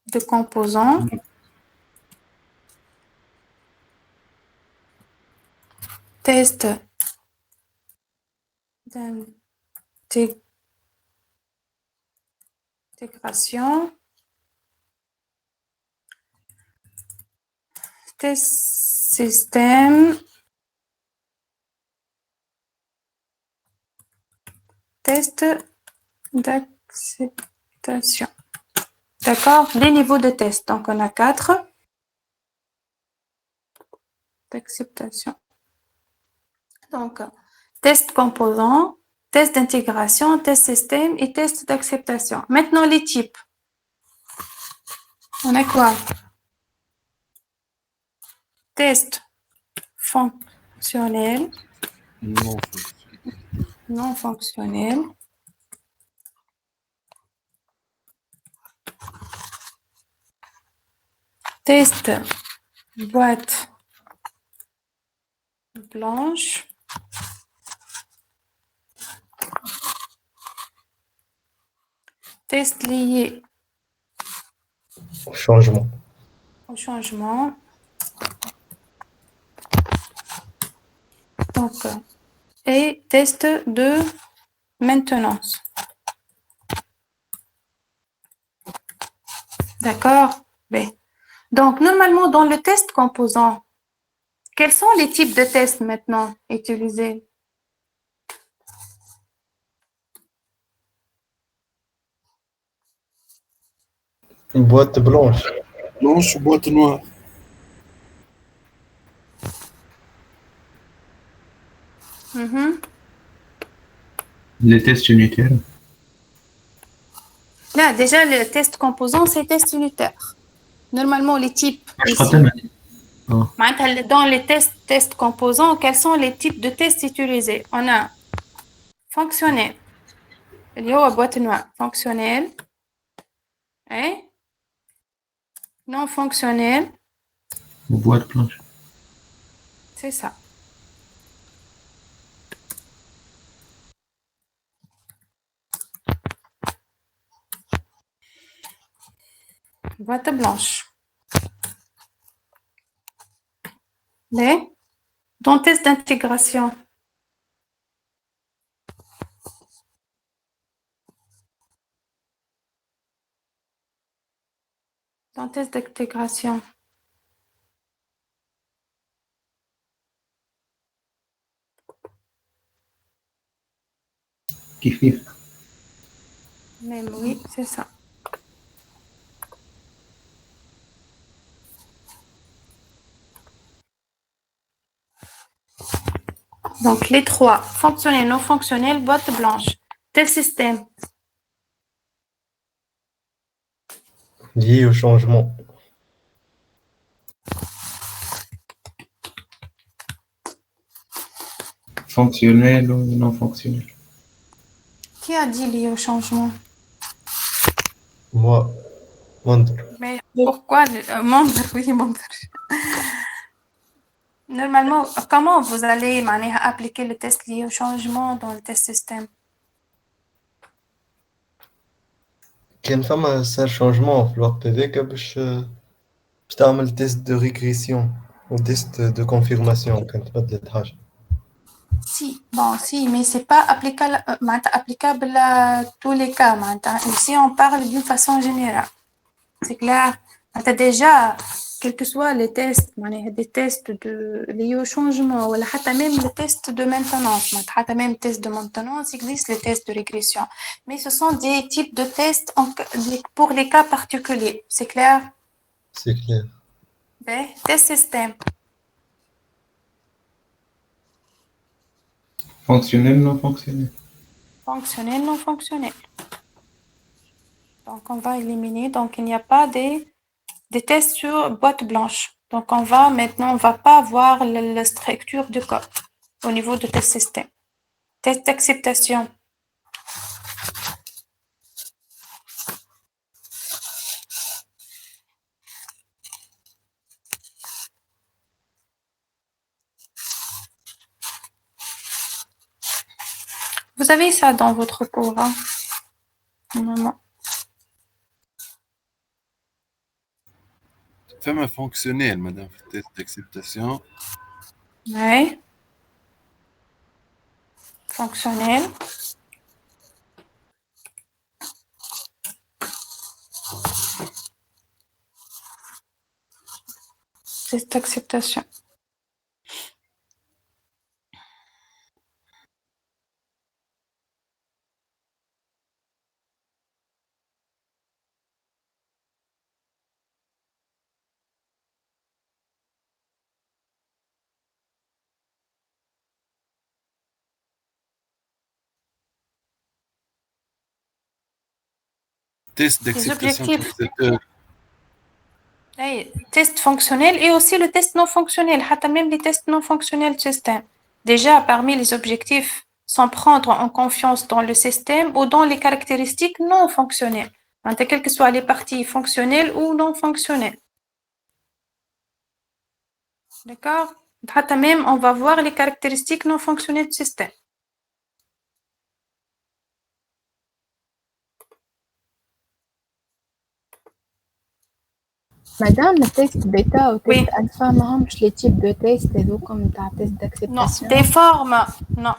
de composants. Test d'intégration. Test système. test d'acceptation. D'accord? Les niveaux de test. Donc, on a 4 d'acceptation. Donc, test composant, test d'intégration, test système et test d'acceptation. Maintenant, les types. On a quoi? Test fonctionnel, non fonctionnel, test boîte blanche, test lié Changement. au changement. Donc, et test de maintenance. D'accord? B. Donc, normalement, dans le test composant, quels sont les types de tests maintenant utilisés? Une boîte blanche. Blanche ou boîte noire. Les tests unitaires. Là, déjà, le test composant, c'est test unitaire. Normalement, les types. Ici, dans les tests composants, quels sont les types de tests utilisés? On a fonctionnel. Il y a boîte noire. Fonctionnel. Et non fonctionnel. Boîte blanche. C'est ça. Boîte blanche. Mais, dans test d'intégration. Dans test d'intégration. Kif. Même oui, c'est ça. Donc, les trois, fonctionnel, non fonctionnel, boîte blanche. Tel système. Lié au changement. Fonctionnel ou non fonctionnel? Qui a dit lié au changement? Moi. Mondre. Mais pourquoi membre? Oui, membre. Normalement, comment vous allez appliquer le test lié au changement dans le test système? كان فما صار شانجمون في الوقت هذاك باش تعمل تيست دو ريغريسيون وتيست دو كونفيرماسيون كانت بدلت حاجة. Si, mais c'est pas applicable à tous les cas. Ici, on parle d'une façon générale. C'est clair. Déjà, quels que soient les tests, des tests liés au changement, ou même les tests de maintenance, même tests de maintenance, existe les tests de régression. Mais ce sont des types de tests pour les cas particuliers. C'est clair? C'est clair. Test système. Fonctionnel, non fonctionnel. Fonctionnel, non fonctionnel. Donc, on va éliminer. Donc, il n'y a pas des tests sur boîte blanche. Donc, on va pas voir la structure du code au niveau de test système. Test d'acceptation. Vous avez ça dans votre cours, hein? Normalement. فما fonctionnel, madame, في التيست d'acceptation. Oui. Fonctionnel. Test d'acceptation. tests Les d'acceptation objectifs. utilisateur. Oui, test fonctionnel et aussi le test non fonctionnel, même les tests non fonctionnels du système. Déjà, parmi les objectifs, sans prendre en confiance dans le système ou dans les caractéristiques non fonctionnelles, quelles que soient les parties fonctionnelles ou non fonctionnelles. D'accord? Même, on va voir les caractéristiques non fonctionnelles du système. Madame, le test bêta ou test alpha, les types de tests et comme test d'acceptation. Non, des formes, non.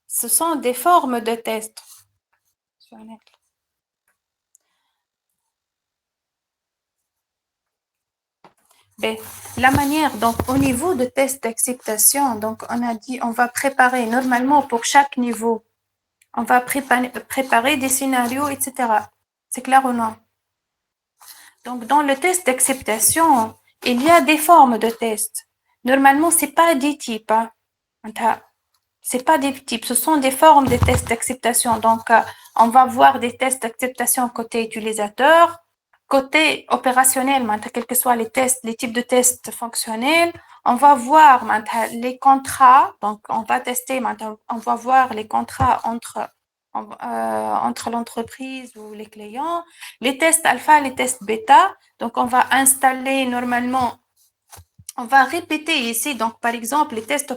Ce sont des formes de tests. Ben, la manière, donc au niveau de test d'acceptation, donc on a dit on va préparer normalement pour chaque niveau, on va préparer des scénarios, etc. C'est clair ou non? Donc dans le test d'acceptation, il y a des formes de tests. Normalement, c'est pas des types. Hein. C'est pas des types, ce sont des formes de tests d'acceptation. Donc, on va voir des tests d'acceptation côté utilisateur, côté opérationnel, quels que soient les tests, les types de tests fonctionnels. On va voir les contrats. Donc, on va tester, on va voir les contrats entre l'entreprise ou les clients. Les tests alpha, les tests bêta. Donc, on va installer normalement. On va répéter ici, donc par exemple, les tests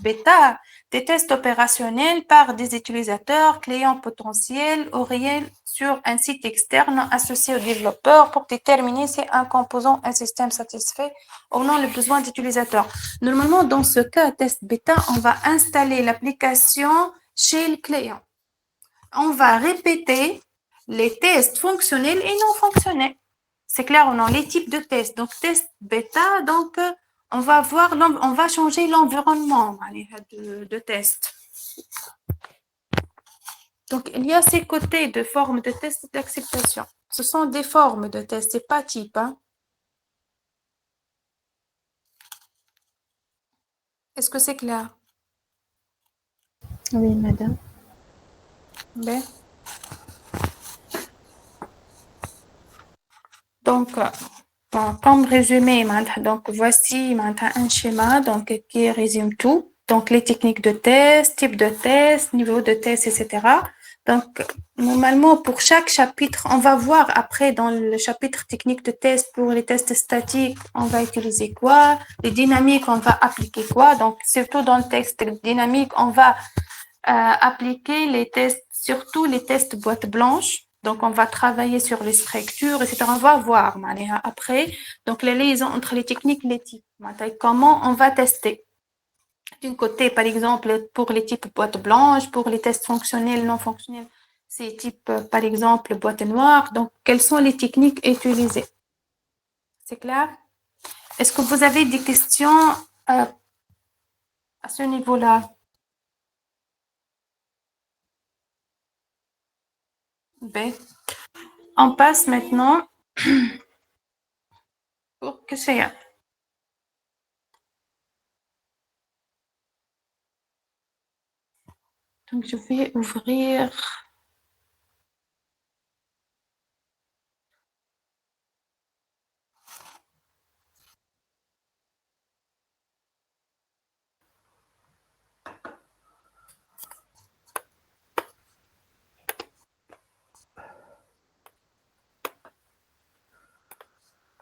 bêta, des tests opérationnels par des utilisateurs, clients potentiels ou réels sur un site externe associé au développeur pour déterminer si un composant, un système satisfait ou non les besoins d'utilisateurs. Normalement, dans ce cas, test bêta, on va installer l'application chez le client. On va répéter les tests fonctionnels et non fonctionnels. C'est clair ou non? Les types de tests. Donc, test bêta, donc, on va changer l'environnement de test. Donc, il y a ces côtés de formes de test d'acceptation. Ce sont des formes de test, c'est pas type. Hein. Est-ce que c'est clair? Oui, madame. Ben. Donc, comme résumé, donc voici un schéma donc, qui résume tout. Donc, les techniques de test, type de test, niveau de test, etc. Donc, normalement, pour chaque chapitre, on va voir après dans le chapitre technique de test, pour les tests statiques, on va utiliser quoi? Les dynamiques, on va appliquer quoi? Donc, surtout dans le test dynamique, on va appliquer les tests, surtout les tests boîte blanche. Donc, on va travailler sur les structures, etc. On va voir après. Donc, les liaisons entre les techniques et les types. Comment on va tester. D'un côté, par exemple, pour les types boîte blanche, pour les tests fonctionnels, non fonctionnels, c'est type, par exemple, boîte noire. Donc, quelles sont les techniques utilisées? C'est clair? Est-ce que vous avez des questions à ce niveau-là? B. On passe maintenant pour que c'est. Donc, je vais ouvrir.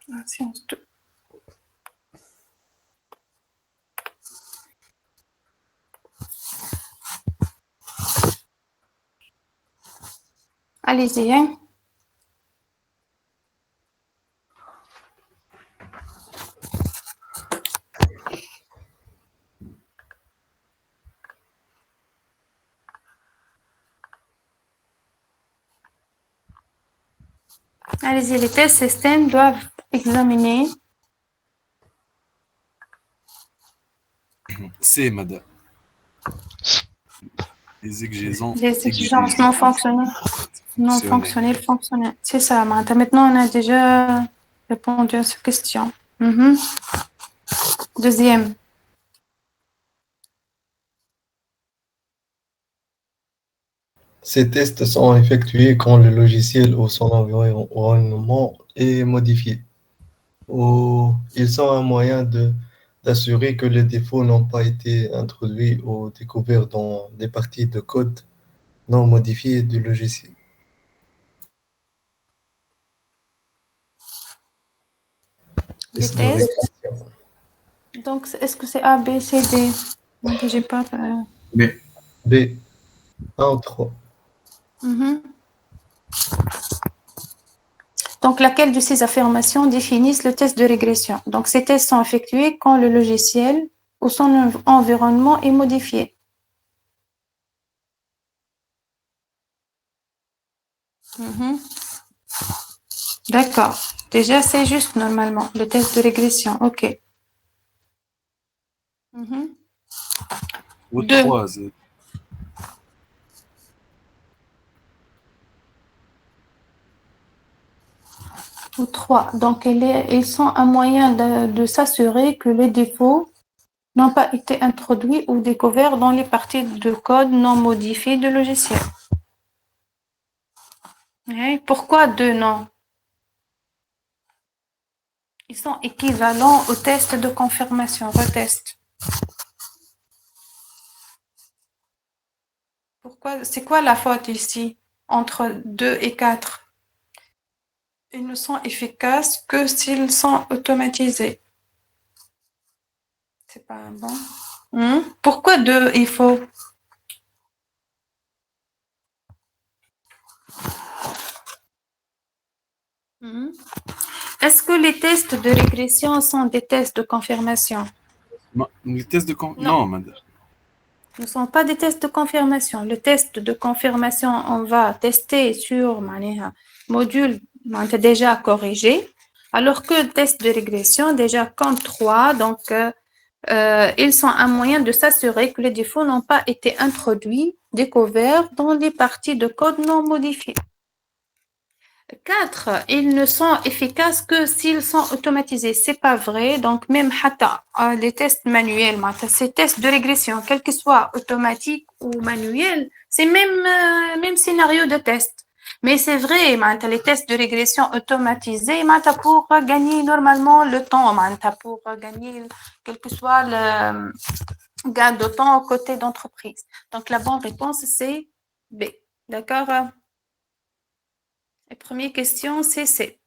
La séance 2. Allez-y. Hein. Allez-y, les tests système doivent examiner. C'est, madame. Les exigences. Les exigences non fonctionnelles. Non fonctionnelles, fonctionnelles. C'est ça, maintenant, on a déjà répondu à cette question. Ces tests sont effectués quand le logiciel ou son environnement est modifié. Ou ils sont un moyen d'assurer que les défauts n'ont pas été introduits ou découverts dans des parties de code non modifiées du logiciel. Les tests. Donc, est-ce que c'est A, B, C, D? Donc, j'ai pas. B. 1 ou 3. Donc, laquelle de ces affirmations définissent le test de régression? Donc, ces tests sont effectués quand le logiciel ou son environnement est modifié. D'accord. Déjà, c'est juste normalement le test de régression. OK. Ou Deux. 3. Ou 3. Donc, ils sont un moyen de s'assurer que les défauts n'ont pas été introduits ou découverts dans les parties de code non modifiées du logiciel. Et pourquoi 2 non? Ils sont équivalents au test de confirmation, retest. Pourquoi? C'est quoi la faute ici entre 2 et 4? Ils ne sont efficaces que s'ils sont automatisés. C'est pas bon. Pourquoi 2 il faut? Est-ce que les tests de régression sont des tests de confirmation? Les tests de non, madame. Ce ne sont pas des tests de confirmation. Le test de confirmation, on va tester sur un module déjà corrigé, alors que le test de régression, déjà compte 3, donc ils sont un moyen de s'assurer que les défauts n'ont pas été introduits, découverts dans les parties de code non modifiées. 4, ils ne sont efficaces que s'ils sont automatisés. C'est pas vrai. Donc, même les tests manuels, ces tests de régression, quel que soit automatique ou manuel, c'est même scénario de test. Mais c'est vrai, les tests de régression automatisés, pour gagner normalement le temps, pour gagner quel que soit le gain de temps aux côtés d'entreprise. Donc, la bonne réponse, c'est B. D'accord? La première question, c'est C.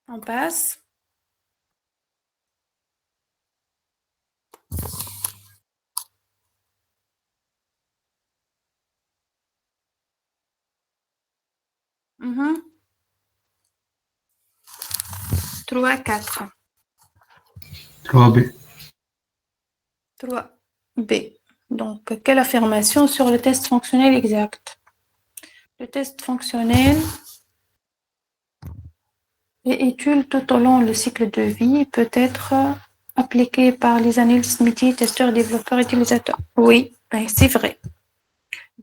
On passe. Mm-hmm. 3, 4. 3B. 3B. Donc, quelle affirmation sur le test fonctionnel exact? Le test fonctionnel est utile tout au long du cycle de vie et peut être appliqué par les analystes métiers, testeurs, développeurs, utilisateurs. Oui, ben, c'est vrai.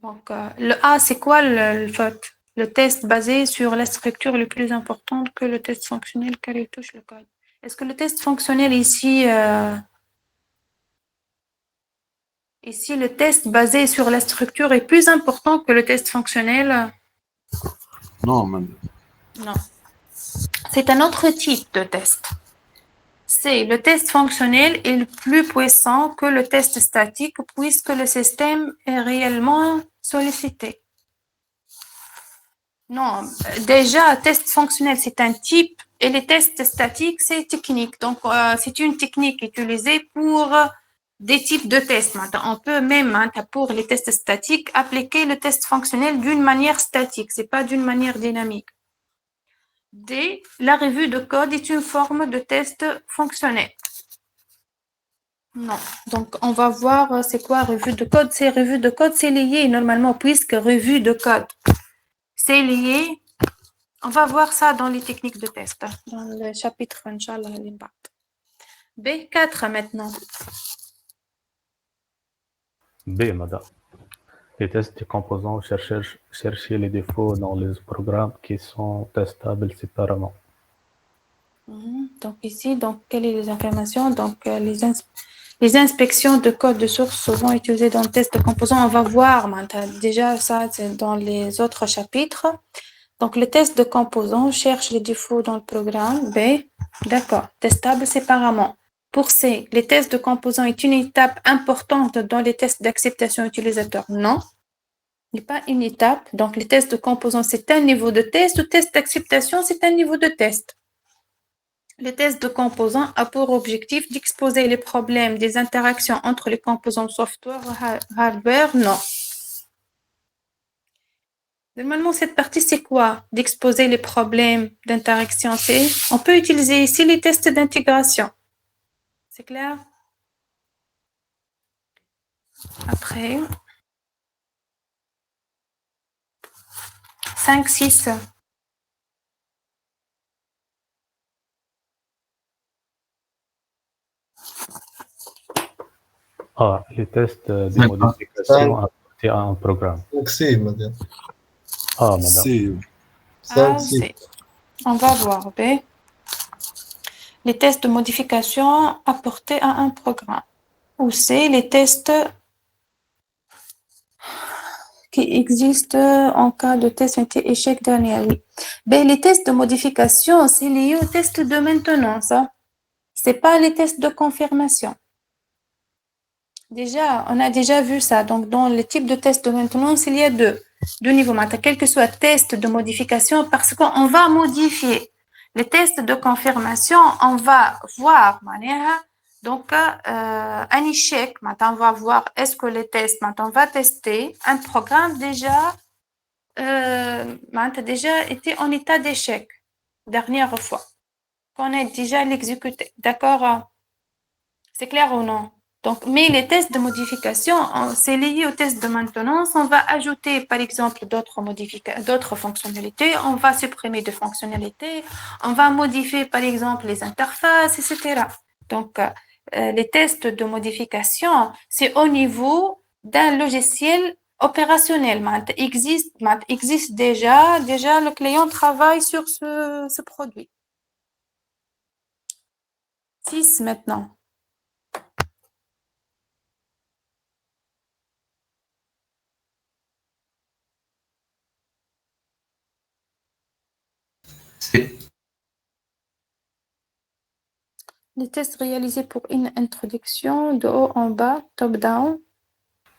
Donc, le A, c'est quoi le faute? Le test basé sur la structure le plus importante que le test fonctionnel car il touche le code. Est-ce que le test fonctionnel ici, ici, le test basé sur la structure est plus important que le test fonctionnel? Non, madame. Non. C'est un autre type de test. C'est le test fonctionnel est plus puissant que le test statique puisque le système est réellement sollicité. Non, déjà, test fonctionnel, c'est un type et les tests statiques, c'est technique. Donc, c'est une technique utilisée pour des types de tests. Maintenant, on peut même, pour les tests statiques, appliquer le test fonctionnel d'une manière statique. C'est pas d'une manière dynamique. D, la revue de code est une forme de test fonctionnel. Non. Donc, on va voir c'est quoi revue de code. C'est revue de code, c'est lié normalement puisque revue de code, c'est lié. On va voir ça dans les techniques de test, dans le chapitre, Inch'Allah, B4 maintenant. B, madame. Les tests des composants chercher les défauts dans les programmes qui sont testables séparément. Donc ici, donc, quelles sont les informations? Donc Les inspections de code de source souvent utilisées dans le test de composants, on va voir déjà ça c'est dans les autres chapitres. Donc, le test de composants cherche les défauts dans le programme. B, d'accord, testable séparément. Pour C, les tests de composants est une étape importante dans les tests d'acceptation utilisateur. Non, il n'est pas une étape. Donc, les tests de composants, c'est un niveau de test. Le test d'acceptation, c'est un niveau de test. Le test de composants a pour objectif d'exposer les problèmes des interactions entre les composants software et hardware. Non. Normalement, cette partie, c'est quoi? D'exposer les problèmes d'interaction. On peut utiliser ici les tests d'intégration. C'est clair? Après, 5, 6. Ah, les tests de modification apportés à un programme. Merci, madame. Ah, madame. C'est. On va voir. B. Les tests de modification apportés à un programme. Ou C. Les tests qui existent en cas de test échec dernier. Oui. B. Les tests de modification, c'est lié aux tests de maintenance. Ce n'est pas les tests de confirmation. Déjà, on a déjà vu ça. Donc, dans le type de test de maintenance, il y a deux niveaux. Quel que soit test de modification, parce qu'on va modifier. Les tests de confirmation, on va voir, donc, un échec. On va voir est-ce que les tests, on va tester un programme déjà été en état d'échec dernière fois. Qu'on a déjà l'exécuté. D'accord? C'est clair ou non? Donc, mais les tests de modification, c'est lié aux tests de maintenance. On va ajouter, par exemple, d'autres fonctionnalités. On va supprimer des fonctionnalités. On va modifier, par exemple, les interfaces, etc. Donc, les tests de modification, c'est au niveau d'un logiciel opérationnel. Existe déjà le client travaille sur ce produit. 6 maintenant. Les tests réalisés pour une introduction de haut en bas, top-down.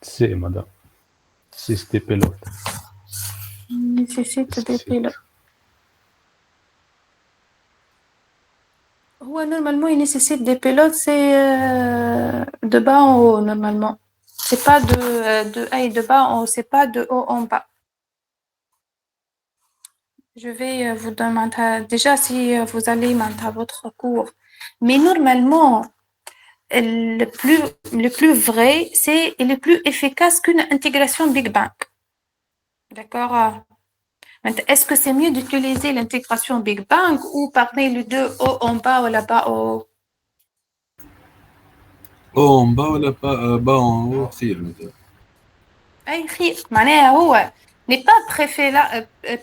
C'est, madame. C'est des pilotes. Nécessite des pilotes. Ouais, normalement, il nécessite des pilotes, c'est de bas en haut, normalement. C'est pas de bas en haut, c'est pas de haut en bas. Je vais vous demander déjà si vous allez à votre cours. Mais normalement, le plus vrai, c'est le plus efficace qu'une intégration Big Bang. D'accord? Est-ce que c'est mieux d'utiliser l'intégration Big Bang ou parmi les deux haut en bas ou là-bas haut? Haut en bas ou bas en haut, خير مثلا. أي خير. معناها هو n'est pas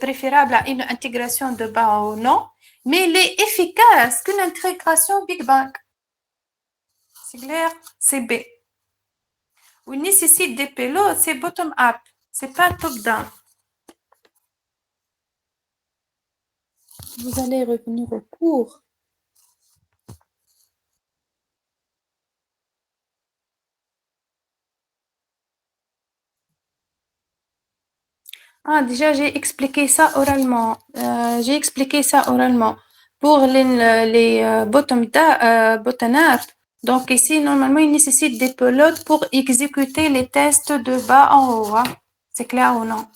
préférable à une intégration de bas en haut, non, mais il est efficace qu'une intégration Big Bang. C'est clair? C'est B. Où il nécessite des pilotes, c'est bottom-up, c'est pas top-down. Vous allez revenir au cours. Ah, déjà, j'ai expliqué ça oralement. Pour les bottom-up, donc ici, normalement, il nécessite des pilotes pour exécuter les tests de bas en haut. Hein. C'est clair ou non?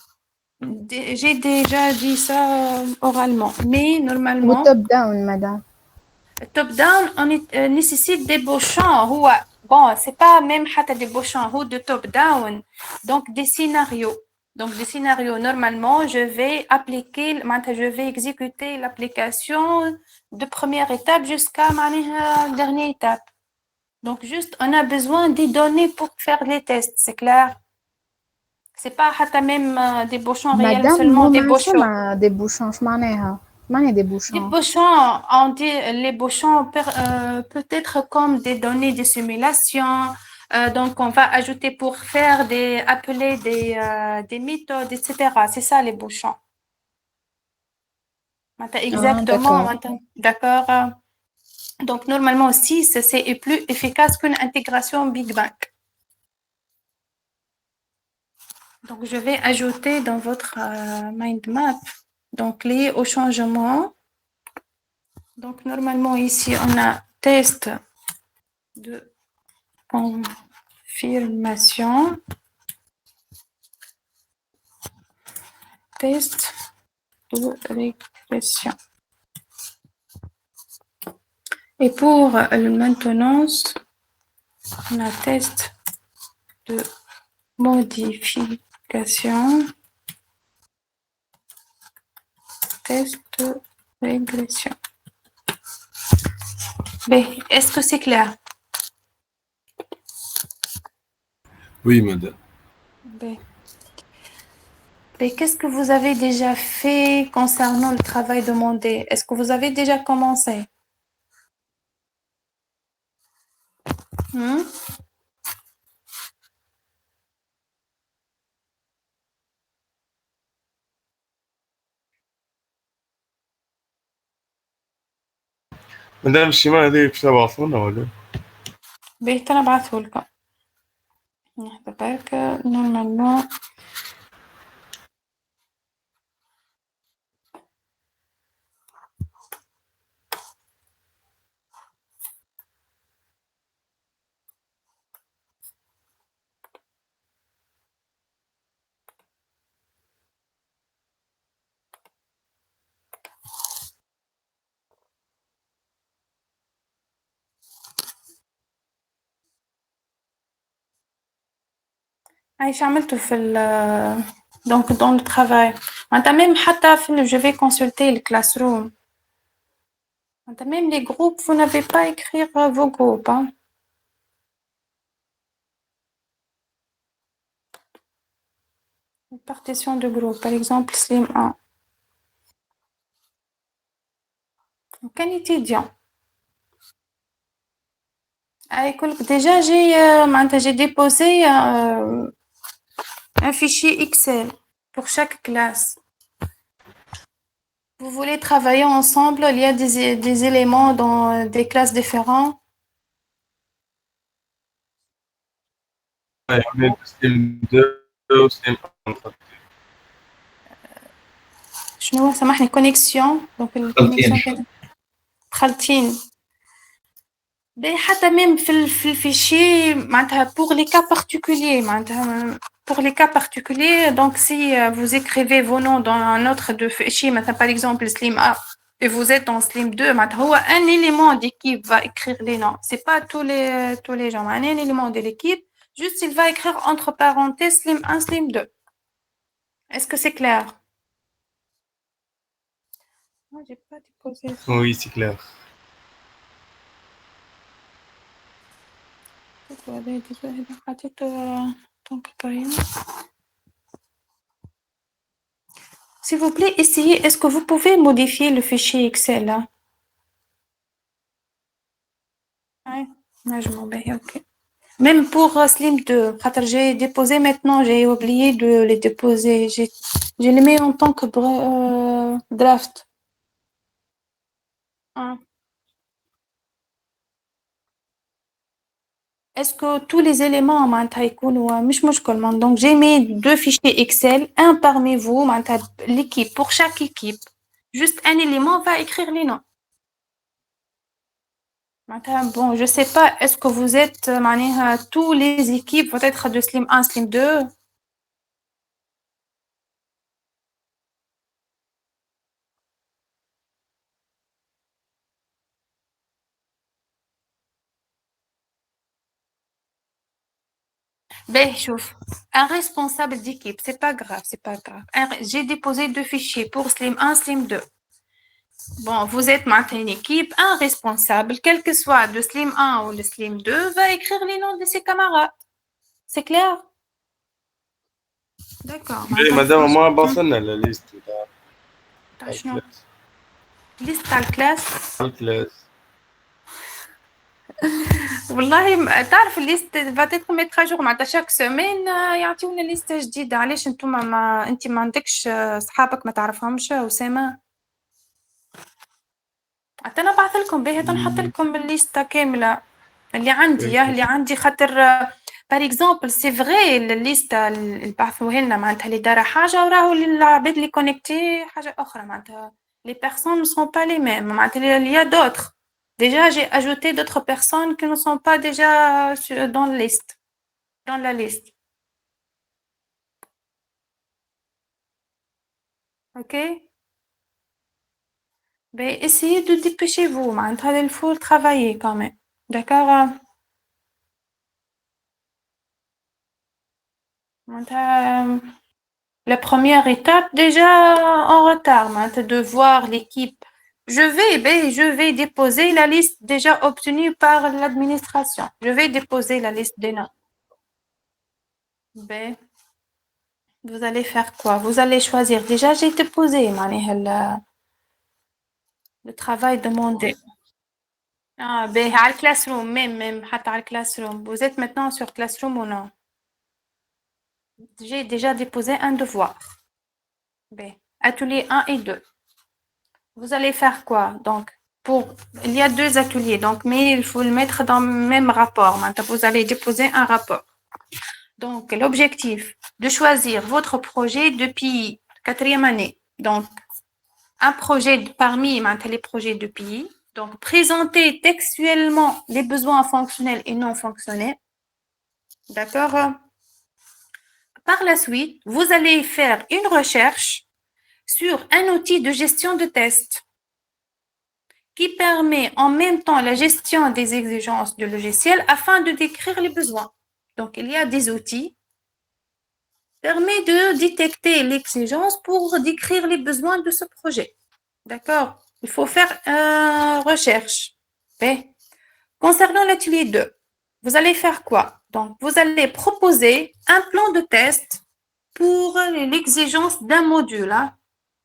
J'ai déjà dit ça oralement, mais normalement... top-down, madame. Top-down, on nécessite des bouchons. Bon, c'est pas même des bouchons ou de top-down, donc des scénarios. Donc, des scénarios, normalement, je vais exécuter l'application de première étape jusqu'à la dernière étape. Donc, juste, on a besoin des données pour faire les tests, c'est clair? C'est pas même des bouchons réels, seulement des bouchons. des bouchons, معناها des Les bouchons. bouchons, on dit les bouchons peut-être comme des données de simulation. Donc, on va ajouter pour faire appeler des méthodes, etc. C'est ça les bouchons. Exactement. D'accord. Donc, normalement aussi, c'est plus efficace qu'une intégration Big Bang. Donc, je vais ajouter dans votre mind map, donc lié au changement. Donc, normalement, ici, on a test de confirmation, test de régression. Et pour la maintenance, on a test de modification, test de régression. Mais est-ce que c'est clair? Oui, madame. Et qu'est-ce que vous avez déjà fait concernant le travail demandé? Est-ce que vous avez déjà commencé? مادام الشيما هذه باش تبعثونا ولا؟ بيه نبعثه لكم. نحضر بالك نورمالمون ايش عملتوا في donc dans le travail معناتها même حتى في je vais consulter le classroom معناتها même les groupes vous n'avez pas écrire vos groupes hein. Partition de groupe par exemple Slim 1 aucun étudiant écoute déjà j'ai déposé un fichier Excel pour chaque classe. Vous voulez travailler ensemble, il y a des éléments dans des classes différentes. شنو سامحني connexion donc الكونيكسيون خالتين حتى même في الفيشي معناتها pour les cas particuliers معناتها pour les cas particuliers donc si vous écrivez vos noms dans un autre de fichier maintenant par exemple Slim A et vous êtes dans Slim 2 معناتها هو un élément d'équipe va écrire les noms c'est pas tous les gens un élément de l'équipe juste il va écrire entre parenthèses Slim 1 Slim 2 est-ce que c'est clair? Moi j'ai pas déposé ça. Oui, c'est clair. S'il vous plaît, essayez. Est-ce que vous pouvez modifier le fichier Excel là? Oui, je m'en vais, ok. Même pour Slim 2, j'ai déposé maintenant, j'ai oublié de les déposer. Je les mets en tant que draft. Est-ce que tous les éléments donc j'ai mis deux fichiers Excel, un parmi vous, l'équipe, pour chaque équipe, juste un élément va écrire les noms. Bon, je sais pas, est-ce que vous êtes tous les équipes peut-être de Slim 1, Slim 2? Ben, chauffe. Un responsable d'équipe, c'est pas grave. J'ai déposé deux fichiers pour Slim 1, Slim 2. Bon, vous êtes maintenant une équipe, un responsable, quel que soit le Slim 1 ou le Slim 2, va écrire les noms de ses camarades. C'est clair? D'accord. Oui, madame, moi, بوصلنا la liste. liste تاع الكلاس الكلاس والله تعرف الليست فاتت mettre à jour معناتها chaque semaine يعطيونا ليست جديدة علاش انتوما ما انت ما عندكش صحابك ما تعرفهمش أسامة حتى انا بعث لكم باهي نحط لكم الليسته كامله اللي عندي خاطر بار اكزومبل سي فغي الليسته اللي بعثوها لنا معناتها اللي دار حاجه وراهو العباد اللي كونيكتي حاجه اخرى معناتها les personnes ne sont pas les mêmes معناتها il y a d'autres déjà j'ai ajouté d'autres personnes qui ne sont pas déjà dans la liste OK ben essayez de dépêcher-vous معناتها il faut travailler quand même d'accord la première étape déjà en retard de voir l'équipe je vais déposer la liste déjà obtenue par l'administration je vais déposer la liste des noms ben vous allez faire quoi vous allez choisir déjà j'ai déposé le travail demandé ben à la classroom même à la classroom vous êtes maintenant sur classroom ou non j'ai déjà déposé un devoir. B. Atelier 1 et 2. Vous allez faire quoi? Donc, il y a 2 ateliers, donc, mais il faut le mettre dans le même rapport. Maintenant, vous allez déposer un rapport. Donc, l'objectif de choisir votre projet depuis 4e année. Donc, un projet parmi les projets de pays. Donc, présenter textuellement les besoins fonctionnels et non fonctionnels. D'accord? Par la suite, vous allez faire une recherche sur un outil de gestion de test qui permet en même temps la gestion des exigences du logiciel afin de décrire les besoins. Donc, il y a des outils qui permettent de détecter l'exigence pour décrire les besoins de ce projet. D'accord? Il faut faire recherche. Okay. Concernant l'atelier 2, vous allez faire quoi? Donc, vous allez proposer un plan de test pour l'exigence d'un module. Hein.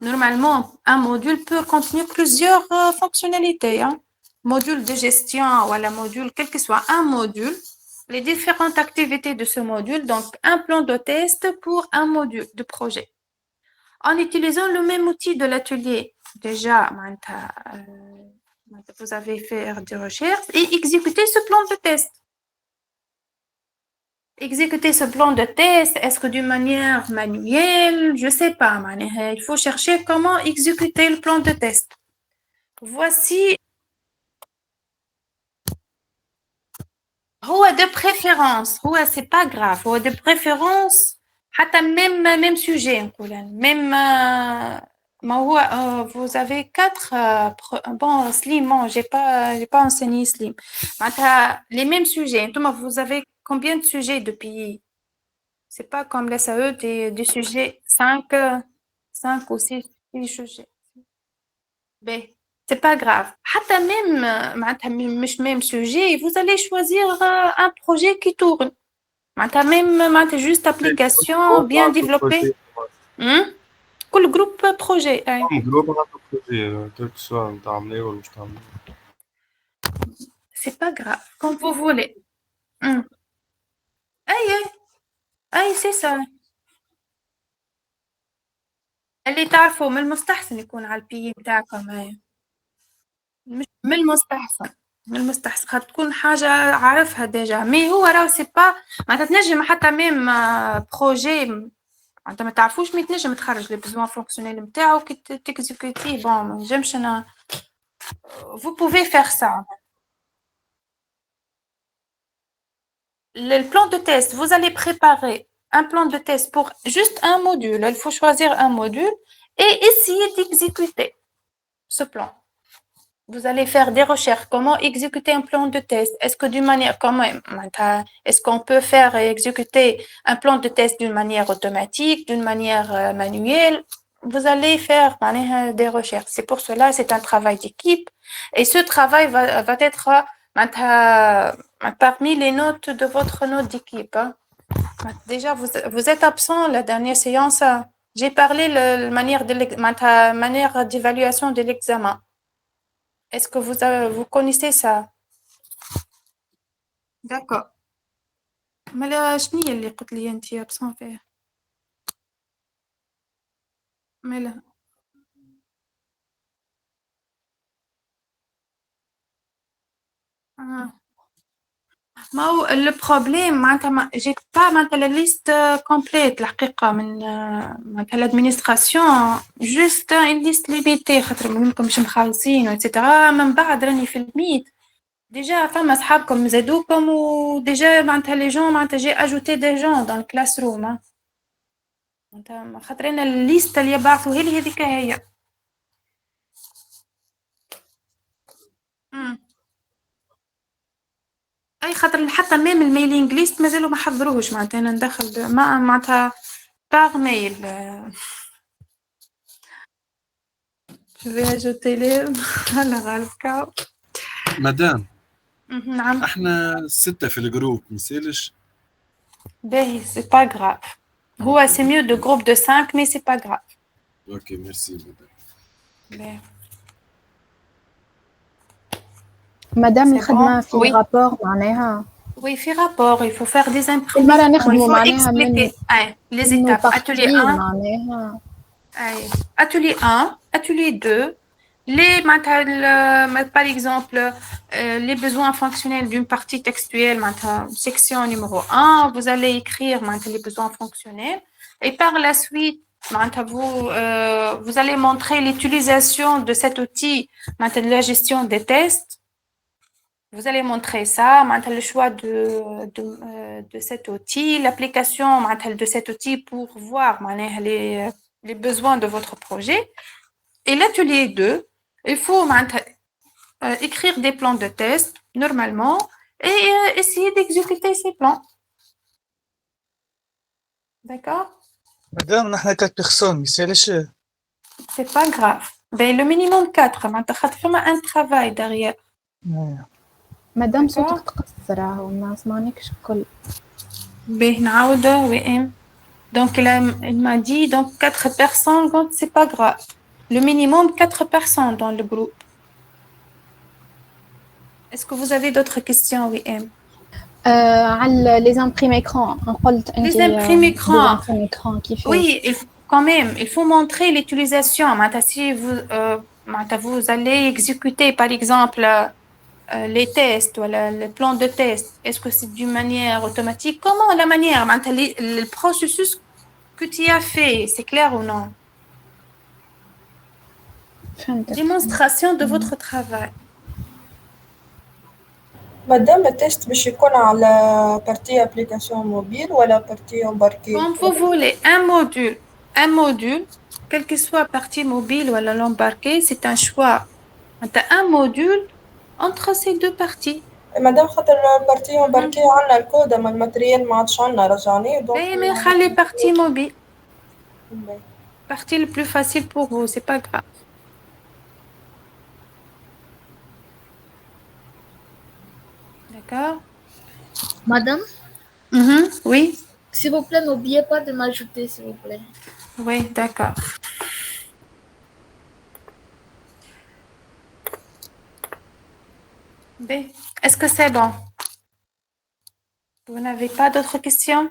Normalement, un module peut contenir plusieurs fonctionnalités. Hein. Module de gestion ou un module, quel que soit un module, les différentes activités de ce module, donc un plan de test pour un module de projet. En utilisant le même outil de l'atelier, déjà, vous avez fait des recherches et exécuter ce plan de test. Exécuter ce plan de test, est-ce que d'une manière manuelle? Je ne sais pas. Il faut chercher comment exécuter le plan de test. Voici. De préférence. C'est pas grave. De préférence, même sujet. Même. Vous avez 4. Bon, Slim, j'ai pas enseigné Slim. Les mêmes sujets. Vous avez combien de sujets de pays? C'est pas comme la SAE des sujets 5 ou 6 sujets. Ben, c'est pas grave. Même sujet, vous allez choisir un projet qui tourne. Même juste application bien développée. كل groupe projet. C'est pas grave, comme vous voulez. أي c'est ça. اللي تعرفوا من المستحسن يكون على البي بتاعكم هاي. مش من المستحسن تكون حاجة عارفها ديجا مي هو راهو سي با معناتها تنجم حتى ميم بروجي معناتها ما تعرفوش مي تنجم تخرج لي بزوان فونكسيونيل نتاعو كي تكزيكوتيه بون ما نجمش انا vous pouvez faire ça. Le plan de test, vous allez préparer un plan de test pour juste un module. Il faut choisir un module et essayer d'exécuter ce plan. Vous allez faire des recherches. Comment exécuter un plan de test? Est-ce que d'une manière, est-ce qu'on peut faire exécuter un plan de test d'une manière automatique, d'une manière manuelle? Vous allez faire des recherches. C'est pour cela, c'est un travail d'équipe. Et ce travail va être parmi les notes de votre note d'équipe. Hein. Déjà, vous êtes absent la dernière séance. J'ai parlé de la manière d'évaluation de l'examen. Est-ce que vous connaissez ça? D'accord. مالا شنو هي اللي قلت لي انت ابسون فيها؟ مالا ما هو لو بروبليم معناتها ما جيت با معناتها لا ليست كومبليت الحقيقه من معناتها لادمينستراسيون جوست ان ليست ليميتي خاطر منكم مش مخلصين واتسيتيرا من بعد راني في الميت ديجا فما صحابكم زادوكم وديجا معناتها لي جون معناتها جي اجوتي دي جون دون الكلاس روم معناتها خاطر انا الليست اللي بعثوها لي هذيك هي اي خاطر حتى ميم الميلينغ ليست مازالوا ما حضروهش معناتها انا ندخل معناتها باغ ميل je vais ajouter les هلا غالكا مدام نعم احنا 6 في الجروب مسالش باهي سي با غراف هو سي ميو دو جروب دو 5 مي سي با غراف اوكي ميرسي مدام باهي مدام الخدمة في رابور معناها Oui, في rapport, il faut faire des impressions. المرة نخدموا il faut معناها expliquer les étapes. Atelier 1, معناها atelier 1, atelier 2, les par exemple les besoins fonctionnels d'une partie textuelle, section numéro 1, vous allez écrire les besoins fonctionnels et par la suite vous allez montrer l'utilisation de cet outil de la gestion des tests. Vous allez montrer ça, le choix de cet outil, l'application de cet outil pour voir les besoins de votre projet. Et l'atelier 2, il faut écrire des plans de test normalement et essayer d'exécuter ces plans. D'accord? Madame, on a 4 personnes, c'est pas grave. Ben, le minimum 4, on a un travail derrière. مدام صوتك تقصر وما سمعناكش الكل. باهي نعاودها وام. Donc il m'a dit donc 4 personnes donc c'est pas grave. Le minimum 4 personnes dans le groupe. Est-ce que vous avez d'autres questions وام؟ على les imprimes écran قلت انت les imprimes écran كيفاش؟ Oui, quand même, il faut montrer l'utilisation. Si vous allez exécuter par exemple les tests ou le plan de test, est-ce que c'est d'une manière automatique? Comment la manière, le processus que tu as fait, c'est clair ou non? Démonstration de votre travail. Madame, le test باش يكون على partie application mobile ou la partie embarquée? Comme vous voulez, un module, quelle que soit partie mobile ou l'embarqué, c'est un choix. Un module entre ces deux parties. مدام خاطر البارتي امباركي عندنا الكود اما الماتريال ما عادش عندنا رجعني دونك اي مي خلي بارتي موبيل partie le plus facile pour vous, c'est pas grave. D'accord? Madame? Oui? S'il vous plaît, n'oubliez pas de m'ajouter, s'il vous plaît. Oui, d'accord. Est-ce que c'est bon? Vous n'avez pas d'autres questions?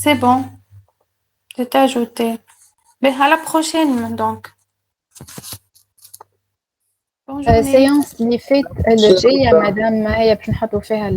C'est bon. C'est ajouté. Mais à la prochaine, donc. séance اللي فات اللي جايه مدام هي باش نحطوا فيها